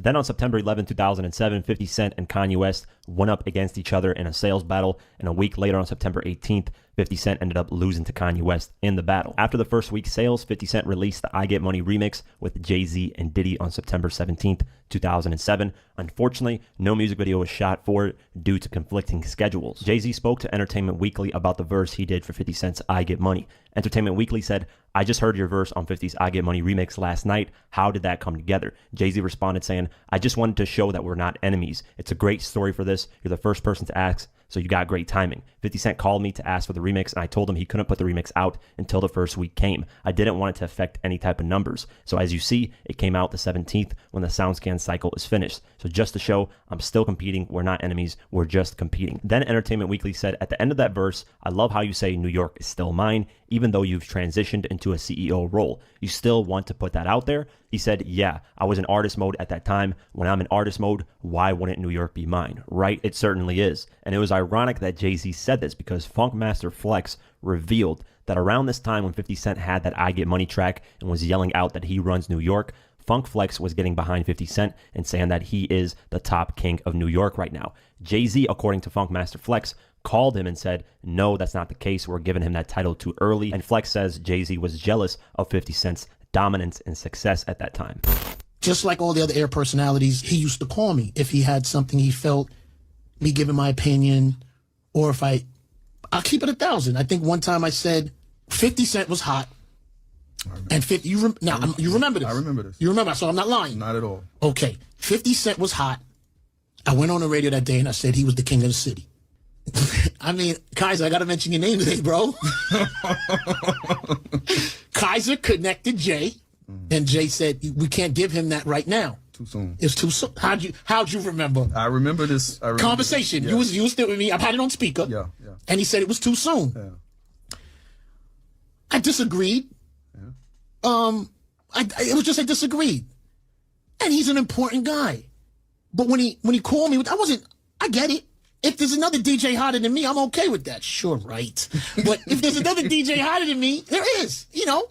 Then on September 11, 2007, 50 Cent and Kanye West went up against each other in a sales battle, and a week later on September 18th, 50 Cent ended up losing to Kanye West in the battle. After the first week's sales, 50 Cent released the I Get Money remix with Jay-Z and Diddy on September 17th, 2007. Unfortunately, no music video was shot for it due to conflicting schedules. Jay-Z spoke to Entertainment Weekly about the verse he did for 50 Cent's I Get Money. Entertainment Weekly said, "I just heard your verse on 50's I Get Money remix last night. How did that come together?" Jay-Z responded saying, "I just wanted to show that we're not enemies. It's a great story for this. You're the first person to ask so you got great timing. 50 Cent called me to ask for the remix, and I told him he couldn't put the remix out until the first week came. I didn't want it to affect any type of numbers. So as you see, it came out the 17th when the SoundScan cycle is finished. So just to show I'm still competing, we're not enemies, we're just competing. Then Entertainment Weekly said, at the end of that verse, I love how you say New York is still mine, even though you've transitioned into a CEO role. You still want to put that out there? He said, yeah, I was in artist mode at that time. When I'm in artist mode, why wouldn't New York be mine? Right? It certainly is. And it was ironic that Jay-Z said this because Funkmaster Flex revealed that around this time when 50 Cent had that I Get Money track and was yelling out that he runs New York, Funk Flex was getting behind 50 Cent and saying that he is the top king of New York right now. Jay-Z, according to Funkmaster Flex, called him and said, no, that's not the case. We're giving him that title too early. And Flex says Jay-Z was jealous of 50 Cent's dominance and success at that time. Just like all the other air personalities, he used to call me if he had something he felt, me giving my opinion, or if I'll keep it 1,000. I think one time I said 50 Cent was hot. And 50, you remember this? I remember this. You remember, so I'm not lying. Not at all. Okay, 50 Cent was hot. I went on the radio that day and I said he was the king of the city. I mean, Kaiser, I got to mention your name today, bro. Kaiser connected Jay, and Jay said, we can't give him that right now. Too soon. It's too soon. How'd you remember? I remember this. Conversation. Yeah. You was still with me. I've had it on speaker. Yeah. And he said it was too soon. Yeah. I disagreed. Yeah. It was just I disagreed. And he's an important guy. But when he called me, I get it. If there's another DJ hotter than me, I'm okay with that. Sure, right. But if there's another DJ hotter than me, there is. You know,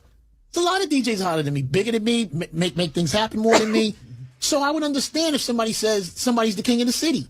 there's a lot of DJs hotter than me, bigger than me, make things happen more than me. So I would understand if somebody says somebody's the king of the city.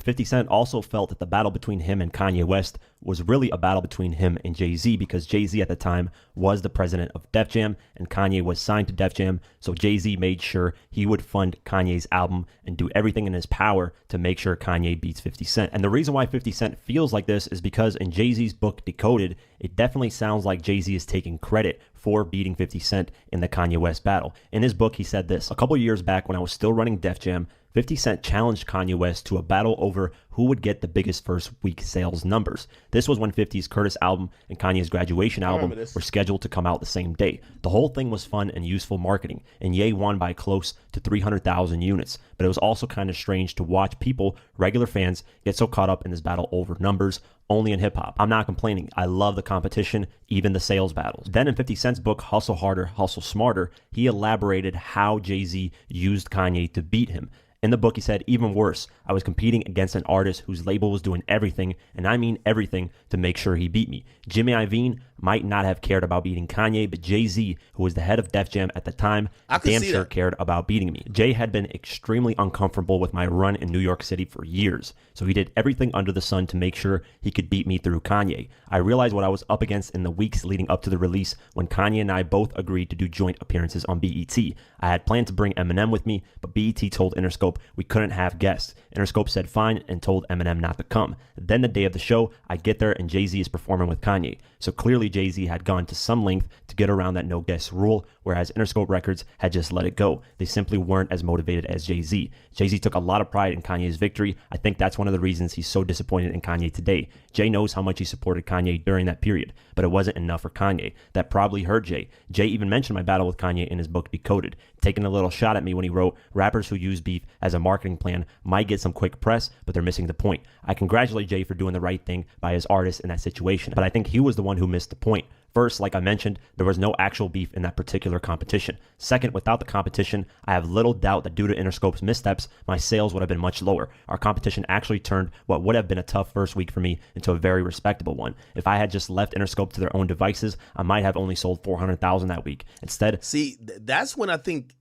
50 Cent also felt that the battle between him and Kanye West was really a battle between him and Jay-Z because Jay-Z at the time was the president of Def Jam and Kanye was signed to Def Jam, so Jay-Z made sure he would fund Kanye's album and do everything in his power to make sure Kanye beats 50 Cent. And the reason why 50 Cent feels like this is because in Jay-Z's book Decoded, it definitely sounds like Jay-Z is taking credit for beating 50 Cent in the Kanye West battle. In his book, he said this: a couple years back when I was still running Def Jam, 50 Cent challenged Kanye West to a battle over who would get the biggest first week sales numbers. This was when 50's Curtis album and Kanye's Graduation album were scheduled to come out the same day. The whole thing was fun and useful marketing, and Ye won by close to 300,000 units. But it was also kind of strange to watch people, regular fans, get so caught up in this battle over numbers, only in hip-hop. I'm not complaining. I love the competition, even the sales battles. Then in 50 Cent's book, Hustle Harder, Hustle Smarter, he elaborated how Jay-Z used Kanye to beat him. In the book, he said, even worse, I was competing against an artist whose label was doing everything, and I mean everything, to make sure he beat me. Jimmy Iovine might not have cared about beating Kanye, but Jay-Z, who was the head of Def Jam at the time, damn sure cared about beating me. Jay had been extremely uncomfortable with my run in New York City for years, so he did everything under the sun to make sure he could beat me through Kanye. I realized what I was up against in the weeks leading up to the release when Kanye and I both agreed to do joint appearances on BET. I had planned to bring Eminem with me, but BET told Interscope we couldn't have guests. Interscope said fine and told Eminem not to come. Then the day of the show, I get there and Jay-Z is performing with Kanye. So clearly Jay-Z had gone to some length to get around that no guest rule, whereas Interscope Records had just let it go. They simply weren't as motivated as Jay-Z. Jay-Z took a lot of pride in Kanye's victory. I think that's one of the reasons he's so disappointed in Kanye today. Jay knows how much he supported Kanye during that period, but it wasn't enough for Kanye. That probably hurt Jay. Jay even mentioned my battle with Kanye in his book Decoded, taking a little shot at me when he wrote, rappers who use beef as a marketing plan might get some quick press, but they're missing the point. I congratulate Jay for doing the right thing by his artist in that situation, but I think he was the one who missed the point. First, like I mentioned, there was no actual beef in that particular competition. Second, without the competition, I have little doubt that due to Interscope's missteps, my sales would have been much lower. Our competition actually turned what would have been a tough first week for me into a very respectable one. If I had just left Interscope to their own devices, I might have only sold 400,000 that week. Instead, see, that's when I think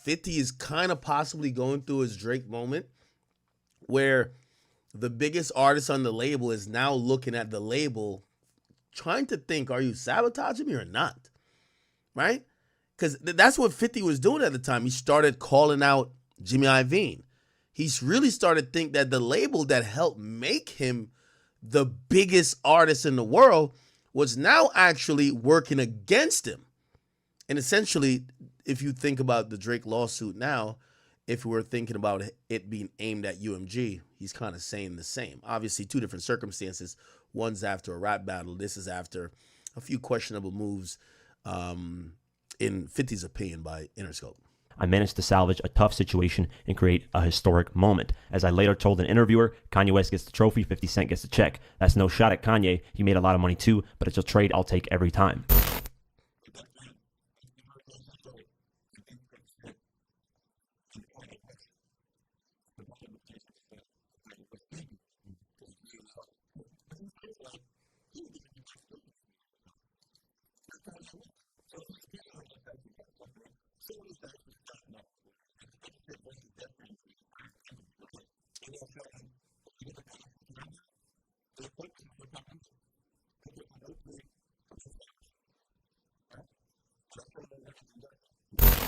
50 is kind of possibly going through his Drake moment, where the biggest artist on the label is now looking at the label trying to think, are you sabotaging me or not? Right? Because that's what 50 was doing at the time. He started calling out Jimmy Iovine. He's really started to think that the label that helped make him the biggest artist in the world was now actually working against him. And essentially, if you think about the Drake lawsuit now, if we're thinking about it being aimed at UMG, he's kind of saying the same. Obviously, two different circumstances. One's after a rap battle. This is after a few questionable moves, in 50's opinion, by Interscope. I managed to salvage a tough situation and create a historic moment. As I later told an interviewer, Kanye West gets the trophy, 50 Cent gets the check. That's no shot at Kanye. He made a lot of money too, but it's a trade I'll take every time.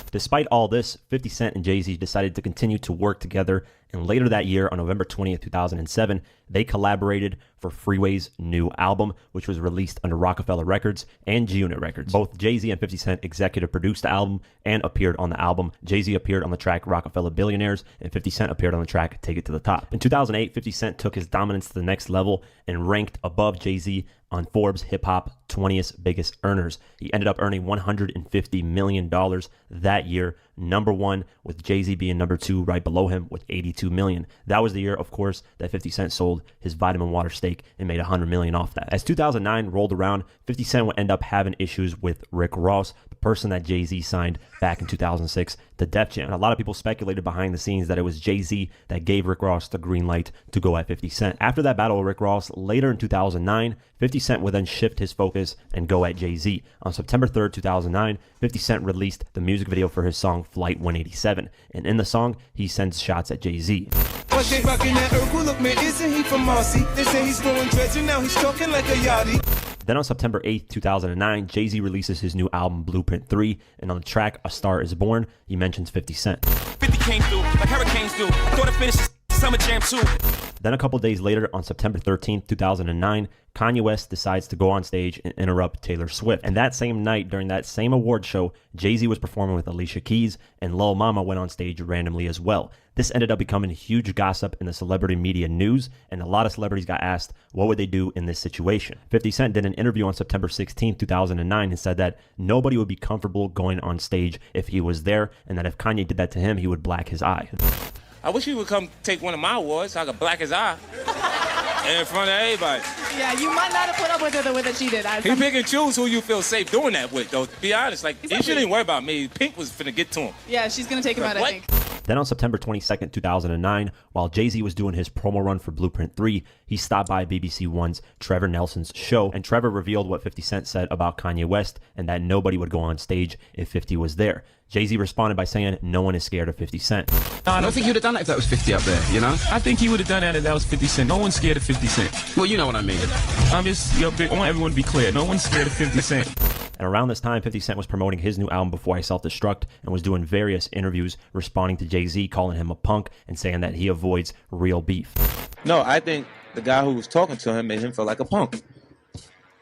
Despite all this, 50 Cent and Jay-Z decided to continue to work together, and later that year, on November 20th, 2007, they collaborated for Freeway's new album, which was released under Rockefeller Records and G-Unit Records. Both Jay-Z and 50 Cent executive produced the album and appeared on the album. Jay-Z appeared on the track Rockefeller Billionaires, and 50 Cent appeared on the track Take It to the Top. In 2008, 50 Cent took his dominance to the next level and ranked above Jay-Z on Forbes Hip Hop 20th Biggest Earners. He ended up earning $150 million that year, number one, with Jay-Z being number two right below him with $82 million. That was the year, of course, that 50 Cent sold his vitamin water stake and made $100 million off that. As 2009 rolled around, 50 Cent would end up having issues with Rick Ross, the person that Jay-Z signed back in 2006 to Def Jam. And a lot of people speculated behind the scenes that it was Jay-Z that gave Rick Ross the green light to go at 50 Cent. After that battle with Rick Ross, later in 2009, 50 Cent would then shift his focus and go at Jay-Z. On September 3rd, 2009, 50 Cent released the music video for his song Flight 187. And in the song, he sends shots at Jay-Z. They rocking that Urkel, look man, isn't he from Marcy? They say he's growing dreads and now he's talking like a yachty. Then on September 8th, 2009, Jay-Z releases his new album Blueprint 3, and on the track A Star Is Born, he mentions 50 Cent. 50 came through like hurricanes do. I thought I finished Summer Jam too. Then a couple days later, on September 13th, 2009, Kanye West decides to go on stage and interrupt Taylor Swift. And that same night, during that same award show, Jay-Z was performing with Alicia Keys, and Lil Mama went on stage randomly as well. This ended up becoming huge gossip in the celebrity media news, and a lot of celebrities got asked what would they do in this situation. 50 Cent did an interview on September 16th, 2009, and said that nobody would be comfortable going on stage if he was there, and that if Kanye did that to him, he would black his eye. I wish he would come take one of my awards so I could black his eye in front of everybody. Yeah, you might not have put up with her the way that she did. He pick and choose who you feel safe doing that with, though. To be honest, like, he shouldn't even worry about me. Pink was finna get to him. Yeah, she's going to take him out, I think. Then on September 22nd, 2009, while Jay-Z was doing his promo run for Blueprint 3, he stopped by BBC One's Trevor Nelson's show, and Trevor revealed what 50 Cent said about Kanye West and that nobody would go on stage if 50 was there. Jay-Z responded by saying no one is scared of 50 Cent. No, I don't think he would have done that if that was 50 up there, you know? I think he would have done that if that was 50 Cent. No one's scared of 50 Cent. Well, you know what I mean. I want everyone to be clear. No one's scared of 50 Cent. And around this time, 50 Cent was promoting his new album Before I Self-Destruct and was doing various interviews responding to Jay-Z, calling him a punk and saying that he avoids real beef. No, I think the guy who was talking to him made him feel like a punk.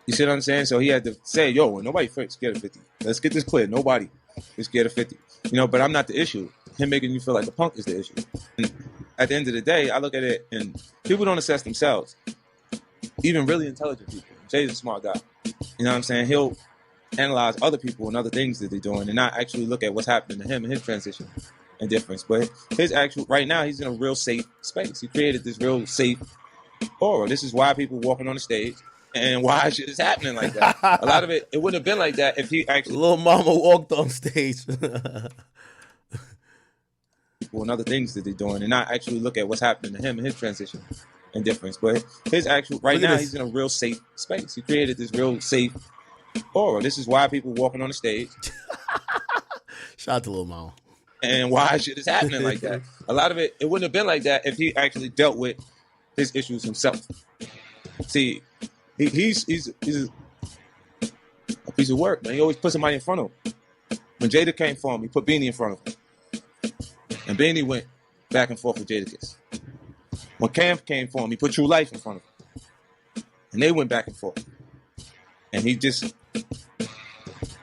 You see what I'm saying? So he had to say, yo, nobody scared of 50. Let's get this clear. Nobody is scared of 50. You know, but I'm not the issue. Him making you feel like a punk is the issue. And at the end of the day, I look at it and people don't assess themselves. Even really intelligent people. Jay's a smart guy. You know what I'm saying? He'll analyze other people and other things that they're doing and not actually look at what's happening to him and his transition and difference. But his actual, right now, he's in a real safe space. He created this real safe aura. This is why people walking on the stage and why shit is happening like that. A lot of it wouldn't have been like that if he actually... Lil Mama walked on stage. and other things that they're doing and not actually look at what's happening to him and his transition and difference. But his actual, right now, he's in a real safe space. He created this real safe aura. This is why people walking on the stage. Shout out to Lil Mama. And why shit is happening like that. A lot of it wouldn't have been like that if he actually dealt with his issues himself. See, he's a piece of work, man. He always put somebody in front of him. When Jada came for him, he put Beanie in front of him. And Beanie went back and forth with Jadakiss. When Cam came for him, he put True Life in front of him. And they went back and forth. And he just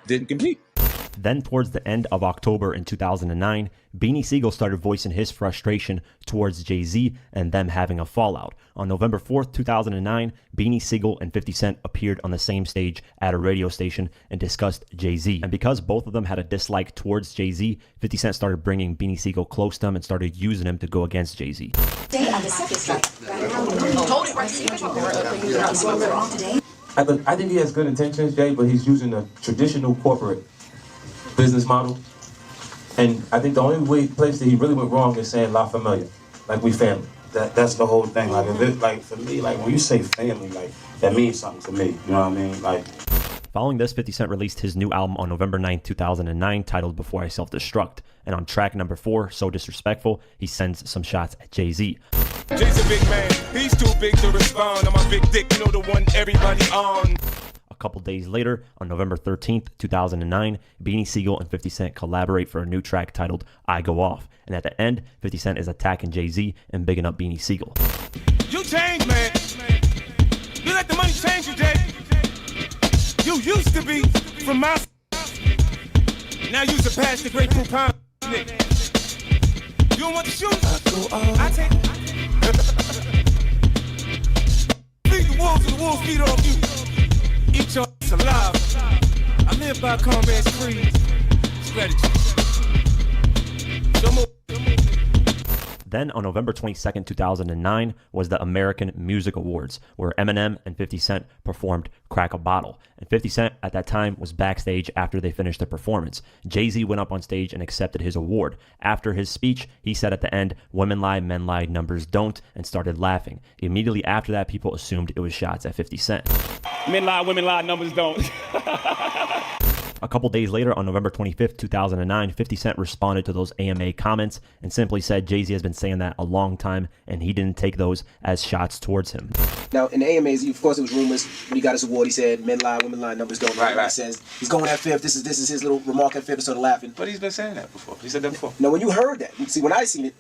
didn't compete. Then towards the end of October in 2009, Beanie Siegel started voicing his frustration towards Jay-Z and them having a fallout. On November 4th, 2009, Beanie Siegel and 50 Cent appeared on the same stage at a radio station and discussed Jay-Z. And because both of them had a dislike towards Jay-Z, 50 Cent started bringing Beanie Siegel close to him and started using him to go against Jay-Z. I think he has good intentions, Jay, but he's using a traditional corporate business model. And I think the only place that he really went wrong is saying La Familia, like we family. That's the whole thing. Like, for me, like when you say family, like that means something to me. You know what I mean? Like. Following this, 50 Cent released his new album on November 9th, 2009, titled Before I Self-Destruct. And on track number 4, So Disrespectful, he sends some shots at Jay-Z. Jay's a big man, he's too big to respond. I'm a big dick, you know, the one everybody on. A couple days later, on November 13th, 2009, Beanie Siegel and 50 Cent collaborate for a new track titled I Go Off. And at the end, 50 Cent is attacking Jay-Z and bigging up Beanie Siegel. You changed, man. You let the money change you, Jay. You used to be from my. Now you surpassed the great coupon. You don't want the shoes? I take. Feed the wolves and the wolves feed off you. Eat your ass alive. I live by comrade's creed. Strategy. Then on November 22nd, 2009 was the American Music Awards, where Eminem and 50 Cent performed Crack a Bottle. And 50 Cent at that time was backstage after they finished the performance. Jay-Z went up on stage and accepted his award. After his speech, he said at the end, "Women lie, men lie, numbers don't," and started laughing. Immediately after that, people assumed it was shots at 50 Cent. Men lie, women lie, numbers don't. A couple days later, on November 25th, 2009, 50 Cent responded to those AMA comments and simply said Jay-Z has been saying that a long time, and he didn't take those as shots towards him. Now, in the AMAs, of course, it was rumors. When he got his award, he said, "Men lie, women lie, numbers don't." Right. He says he's going at fifth. This is his little remark at fifth, and sort of laughing. But he's been saying that before. He said that before. Now, when you heard that, see, when I seen it,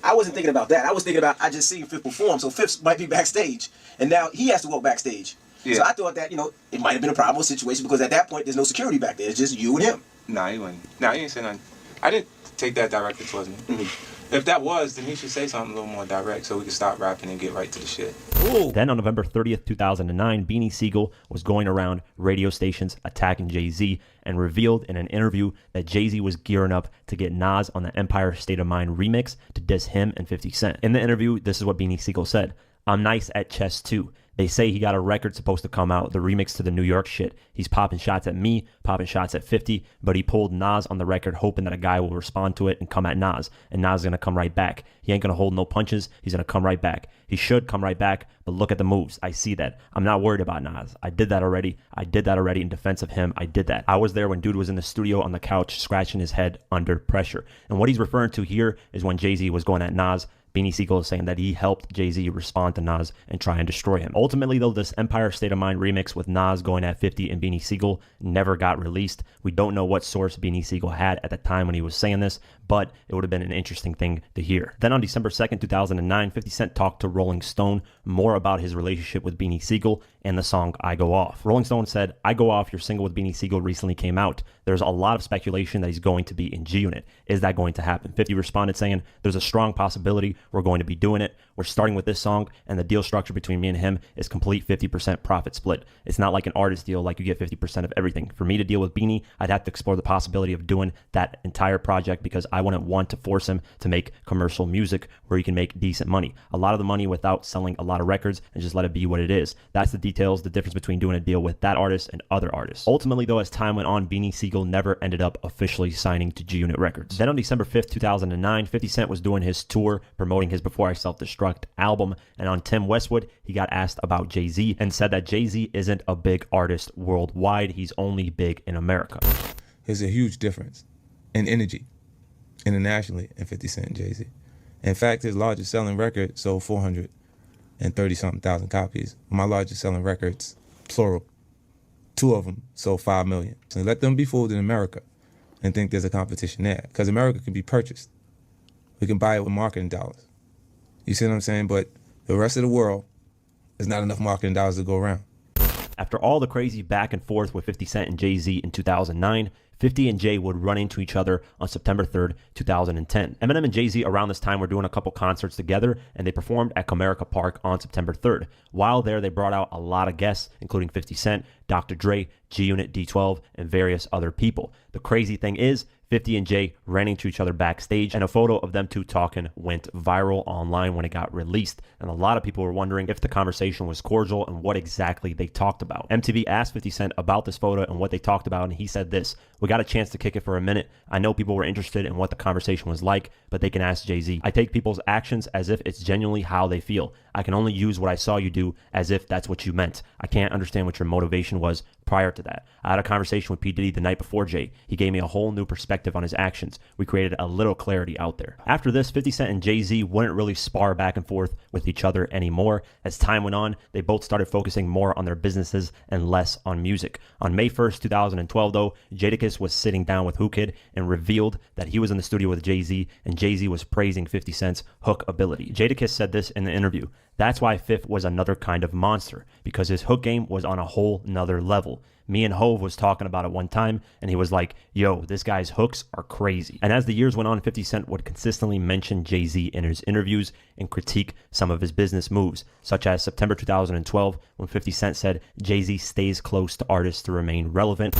I wasn't thinking about that. I was thinking about I just seen Fifth perform, so Fifth might be backstage, and now he has to walk backstage. Yeah. So I thought that, it might have been a probable situation because at that point, there's no security back there. It's just you and him. Nah, he wasn't. Nah, he ain't saying nothing. I didn't take that directly towards me. Mm-hmm. If that was, then he should say something a little more direct so we can stop rapping and get right to the shit. Ooh. Then on November 30th, 2009, Beanie Siegel was going around radio stations attacking Jay-Z and revealed in an interview that Jay-Z was gearing up to get Nas on the Empire State of Mind remix to diss him and 50 Cent. In the interview, this is what Beanie Siegel said. "I'm nice at chess too. They say he got a record supposed to come out, the remix to the New York shit. He's popping shots at me, popping shots at 50, but he pulled Nas on the record hoping that a guy will respond to it and come at Nas, and Nas is going to come right back. He ain't going to hold no punches. He's going to come right back. He should come right back, but look at the moves. I see that. I'm not worried about Nas. I did that already in defense of him. I did that. I was there when dude was in the studio on the couch scratching his head under pressure." And what he's referring to here is when Jay-Z was going at Nas, Beanie Siegel is saying that he helped Jay-Z respond to Nas and try and destroy him. Ultimately, though, this Empire State of Mind remix with Nas going at 50 and Beanie Siegel never got released. We don't know what source Beanie Siegel had at the time when he was saying this, but it would have been an interesting thing to hear. Then on December 2nd, 2009, 50 Cent talked to Rolling Stone more about his relationship with Beanie Siegel and the song I Go Off. Rolling Stone said, "I Go Off, your single with Beanie Siegel recently came out. There's a lot of speculation that he's going to be in G-Unit. Is that going to happen?" 50 responded saying, "There's a strong possibility we're going to be doing it. We're starting with this song, and the deal structure between me and him is complete 50% profit split. It's not like an artist deal like you get 50% of everything. For me to deal with Beanie, I'd have to explore the possibility of doing that entire project because I wouldn't want to force him to make commercial music where he can make decent money. A lot of the money without selling a lot of records and just let it be what it is. That's the details, the difference between doing a deal with that artist and other artists." Ultimately, though, as time went on, Beanie Siegel never ended up officially signing to G-Unit Records. Then on December 5th, 2009, 50 Cent was doing his tour promoting his Before I Self-Destruct album, and on Tim Westwood, he got asked about Jay-Z and said that Jay-Z isn't a big artist worldwide. He's only big in America. There's a huge difference in energy internationally in 50 Cent and Jay-Z. In fact, his largest selling record sold 430-something thousand copies. My largest selling records, plural, 2 of them sold 5 million. So let them be fooled in America and think there's a competition there, because America can be purchased. We can buy it with marketing dollars. You see what I'm saying? But the rest of the world, there's not enough marketing dollars to go around. After all the crazy back and forth with 50 Cent and Jay-Z in 2009, 50 and Jay would run into each other on September 3rd, 2010. Eminem and Jay-Z around this time were doing a couple concerts together, and they performed at Comerica Park on September 3rd. While there, they brought out a lot of guests, including 50 Cent, Dr. Dre, G-Unit, D12, and various other people. The crazy thing is, 50 and Jay ran into each other backstage, and a photo of them two talking went viral online when it got released. And a lot of people were wondering if the conversation was cordial and what exactly they talked about. MTV asked 50 Cent about this photo and what they talked about, and he said this: "We got a chance to kick it for a minute. I know people were interested in what the conversation was like, but they can ask Jay-Z. I take people's actions as if it's genuinely how they feel. I can only use what I saw you do as if that's what you meant. I can't understand what your motivation was prior to that. I had a conversation with P. Diddy the night before Jay. He gave me a whole new perspective on his actions. We created a little clarity out there." After this, 50 Cent and Jay-Z wouldn't really spar back and forth with each other anymore. As time went on, they both started focusing more on their businesses and less on music. On May 1st, 2012, though, Jadakiss was sitting down with Who Kid and revealed that he was in the studio with Jay-Z, and Jay-Z was praising 50 Cent's hook ability. Jadakiss said this in the interview: "That's why Fifth was another kind of monster, because his hook game was on a whole nother level. Me and Hove was talking about it one time, and he was like, yo, this guy's hooks are crazy." And as the years went on, 50 Cent would consistently mention Jay-Z in his interviews and critique some of his business moves, such as September 2012, when 50 Cent said Jay-Z stays close to artists to remain relevant.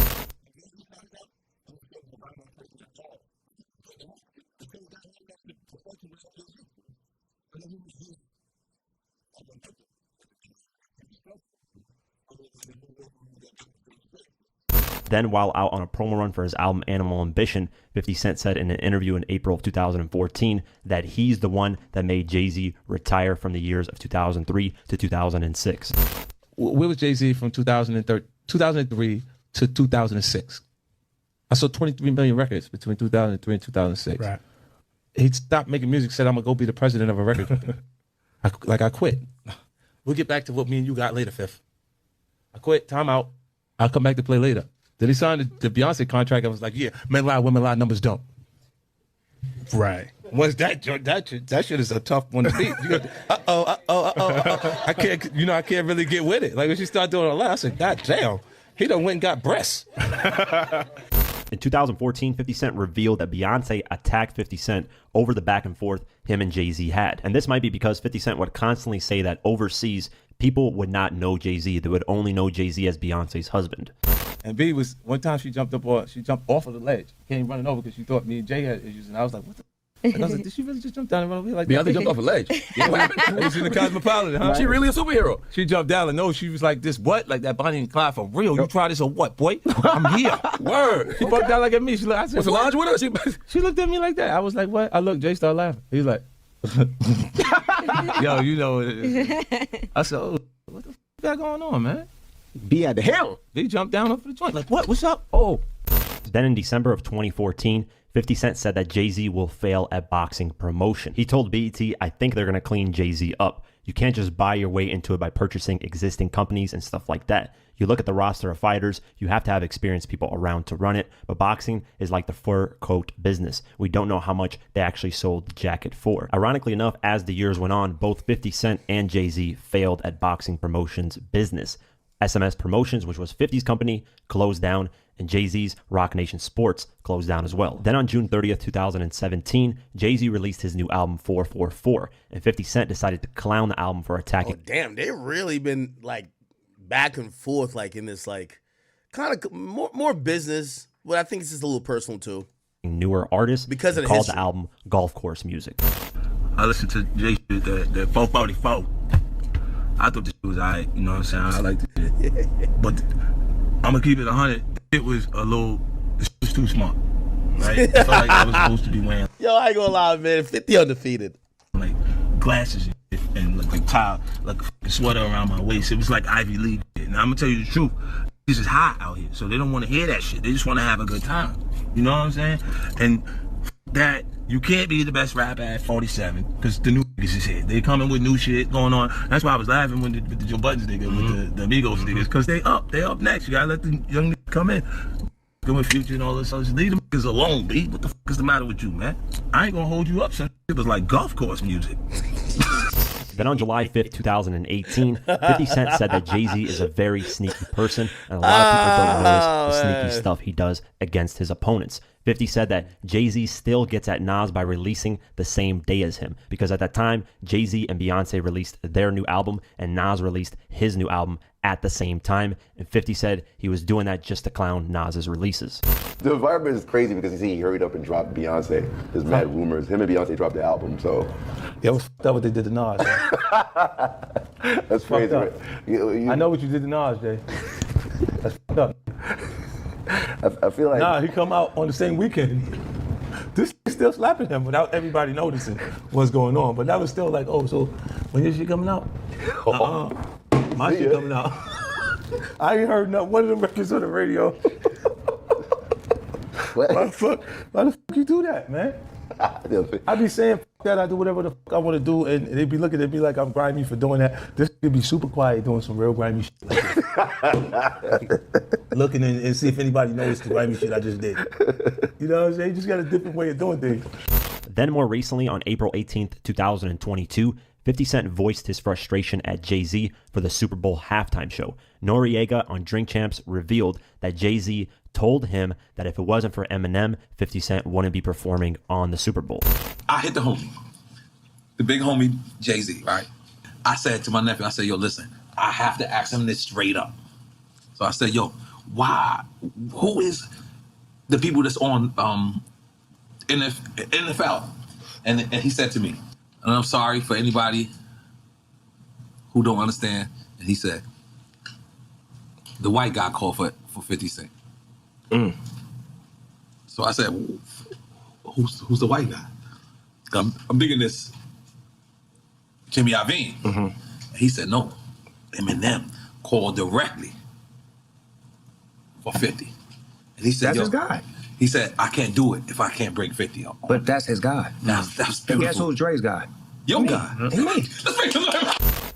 Then, while out on a promo run for his album Animal Ambition, 50 Cent said in an interview in April of 2014 that he's the one that made Jay-Z retire from the years of 2003 to 2006. Where was Jay-Z from 2003 to 2006? I sold 23 million records between 2003 and 2006. Right. He stopped making music, said, "I'm going to go be the president of a record company." I quit. We'll get back to what me and you got later, Fifth. I quit, time out. I'll come back to play later. Then he signed the Beyonce contract. I was like, yeah, men lie, women lie, numbers don't. Right. Once that shit is a tough one to beat. You go, I can't really get with it. Like when she started doing a lot, I said, God damn, he done went and got breasts. In 2014, 50 Cent revealed that Beyonce attacked 50 Cent over the back and forth him and Jay-Z had. And this might be because 50 Cent would constantly say that overseas, people would not know Jay-Z. They would only know Jay-Z as Beyonce's husband. And B was, one time she jumped off of the ledge, came running over because she thought me and Jay had issues. And I was like, what the? And I was like, did she really just jump down and run over here like that? Beyonce jumped off a ledge. Yeah, what happened? It was in the Cosmopolitan, huh? She really a superhero. She jumped down and no, she was like, this what? Like that Bonnie and Clyde for real? You try this or what, boy? I'm here. Word. She bumped down like at me. I said, was Solange with her? She looked at me like that. I was like, what? I looked, Jay started laughing. He was like, yo, you know what it is. I said, oh, what the f*** got going on, man? Be at the hell. They jumped down off the joint. Like, what? What's up? Oh. Then in December of 2014, 50 Cent said that Jay-Z will fail at boxing promotion. He told BET, I think they're going to clean Jay-Z up. You can't just buy your way into it by purchasing existing companies and stuff like that. You look at the roster of fighters, you have to have experienced people around to run it, but boxing is like the fur coat business. We don't know how much they actually sold the jacket for. Ironically enough, as the years went on, both 50 Cent and Jay-Z failed at boxing promotions business. SMS Promotions, which was 50's company, closed down, and Jay-Z's Rock Nation Sports closed down as well. Then on June 30th, 2017, Jay-Z released his new album 444, and 50 Cent decided to clown the album for attacking. Oh, damn, they've really been like back and forth, like in this like kind of more business, but I think it's just a little personal too. Newer artists because of the called history. the album Golf Course Music. I listened to Jay that 444. I thought this was alright, you know what I'm saying? I liked it. But I'm gonna keep it 100. It was it was too smart. Right? I felt like I was supposed to be wearing Yo, I ain't gonna lie, man. 50 undefeated. like glasses and like tie, like a sweater around my waist. It was like Ivy League shit. And I'm gonna tell you the truth. This is hot out here. So they don't want to hear that shit. They just want to have a good time. You know what I'm saying? And that you can't be the best rapper at 47 because the new niggas is here. They coming with new shit going on. That's why I was laughing when with the Joe Buttons nigga, with the Amigos niggas, because they up next. You gotta let the young niggas come in. Going Future and all this other shit. Leave them niggas alone, B. What the fuck is the matter with you, man? I ain't gonna hold you up, son. It was like golf course music. Then on July 5th, 2018, 50 Cent said that Jay-Z is a very sneaky person, and a lot of people don't notice the sneaky stuff he does against his opponents. 50 said that Jay-Z still gets at Nas by releasing the same day as him, because at that time, Jay-Z and Beyonce released their new album, and Nas released his new album at the same time. And 50 said he was doing that just to clown Nas's releases. The environment is crazy because he hurried up and dropped Beyonce. There's mad rumors. Him and Beyonce dropped the album, so. Yeah, it was f***ed up what they did to Nas. That's crazy. Right? I know what you did to Nas, Jay. That's f***ed up. I feel like. Nah, he come out on the same weekend. This is still slapping him without everybody noticing what's going on. But that was still like, oh, so when your shit coming out? My shit coming out. I ain't heard not one of them records on the radio. Why the fuck you do that, man? I be saying that I do whatever the fuck I want to do, and they be looking at me like I'm grimy for doing that. This could be super quiet doing some real grimy shit. Like looking and see if anybody knows the grimy shit I just did. You know what I'm saying? You just got a different way of doing things. Then more recently, on April 18th, 2022, 50 Cent voiced his frustration at Jay-Z for the Super Bowl halftime show. Noriega on Drink Champs revealed that Jay-Z told him that if it wasn't for Eminem, 50 Cent wouldn't be performing on the Super Bowl. I hit the homie, the big homie Jay-Z, right? I said to my nephew, I said, yo, listen, I have to ask him this straight up. So I said, yo, who is the people that's on NFL? And he said to me, and I'm sorry for anybody who don't understand. And he said, the white guy called for 50 Cent. So I said, who's the white guy? I'm big in this Jimmy Iovine. And he said, no, Eminem called directly for 50. And he said, that's his guy. He said, I can't do it if I can't bring 50 on. But that's his guy. That's beautiful. And guess who's Dre's guy? Your guy.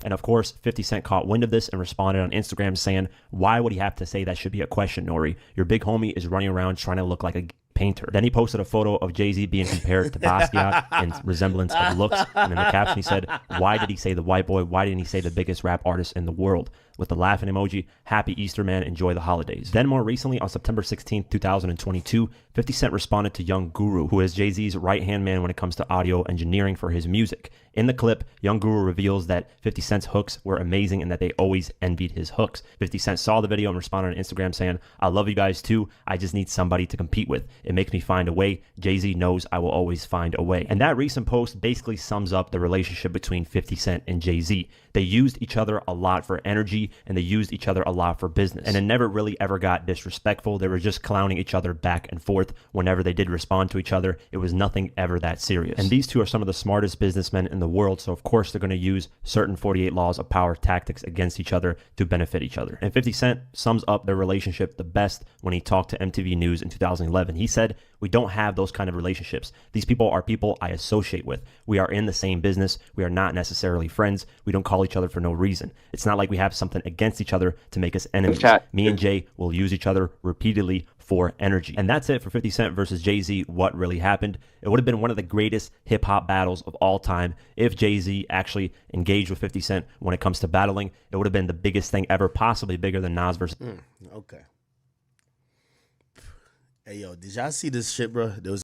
And of course, 50 Cent caught wind of this and responded on Instagram saying, why would he have to say that should be a question, Nori? Your big homie is running around trying to look like a painter. Then he posted a photo of Jay-Z being compared to Basquiat in resemblance of looks. And in the caption he said, why did he say the white boy? Why didn't he say the biggest rap artist in the world? With the laughing emoji, happy Easter, man, enjoy the holidays. Then more recently, on September 16th, 2022, 50 Cent responded to Young Guru, who is Jay-Z's right-hand man when it comes to audio engineering for his music. In the clip, Young Guru reveals that 50 Cent's hooks were amazing and that they always envied his hooks. 50 Cent saw the video and responded on Instagram saying, I love you guys too. I just need somebody to compete with. It makes me find a way. Jay-Z knows I will always find a way. And that recent post basically sums up the relationship between 50 Cent and Jay-Z. They used each other a lot for energy and they used each other a lot for business. And it never really ever got disrespectful. They were just clowning each other back and forth. Whenever they did respond to each other, it was nothing ever that serious. And these two are some of the smartest businessmen in the world. So of course they're going to use certain 48 laws of power tactics against each other to benefit each other. And 50 Cent sums up their relationship the best when he talked to MTV News in 2011. He said, we don't have those kind of relationships. These people are people I associate with. We are in the same business. We are not necessarily friends. We don't call each other for no reason. It's not like we have something against each other to make us enemies. Me and Jay will use each other repeatedly for energy. And that's it for 50 Cent versus Jay-Z, What Really Happened. It would have been one of the greatest hip-hop battles of all time if Jay-Z actually engaged with 50 Cent when it comes to battling. It would have been the biggest thing ever, possibly bigger than Nas versus... Okay. Hey, yo, did y'all see this shit, bro? There was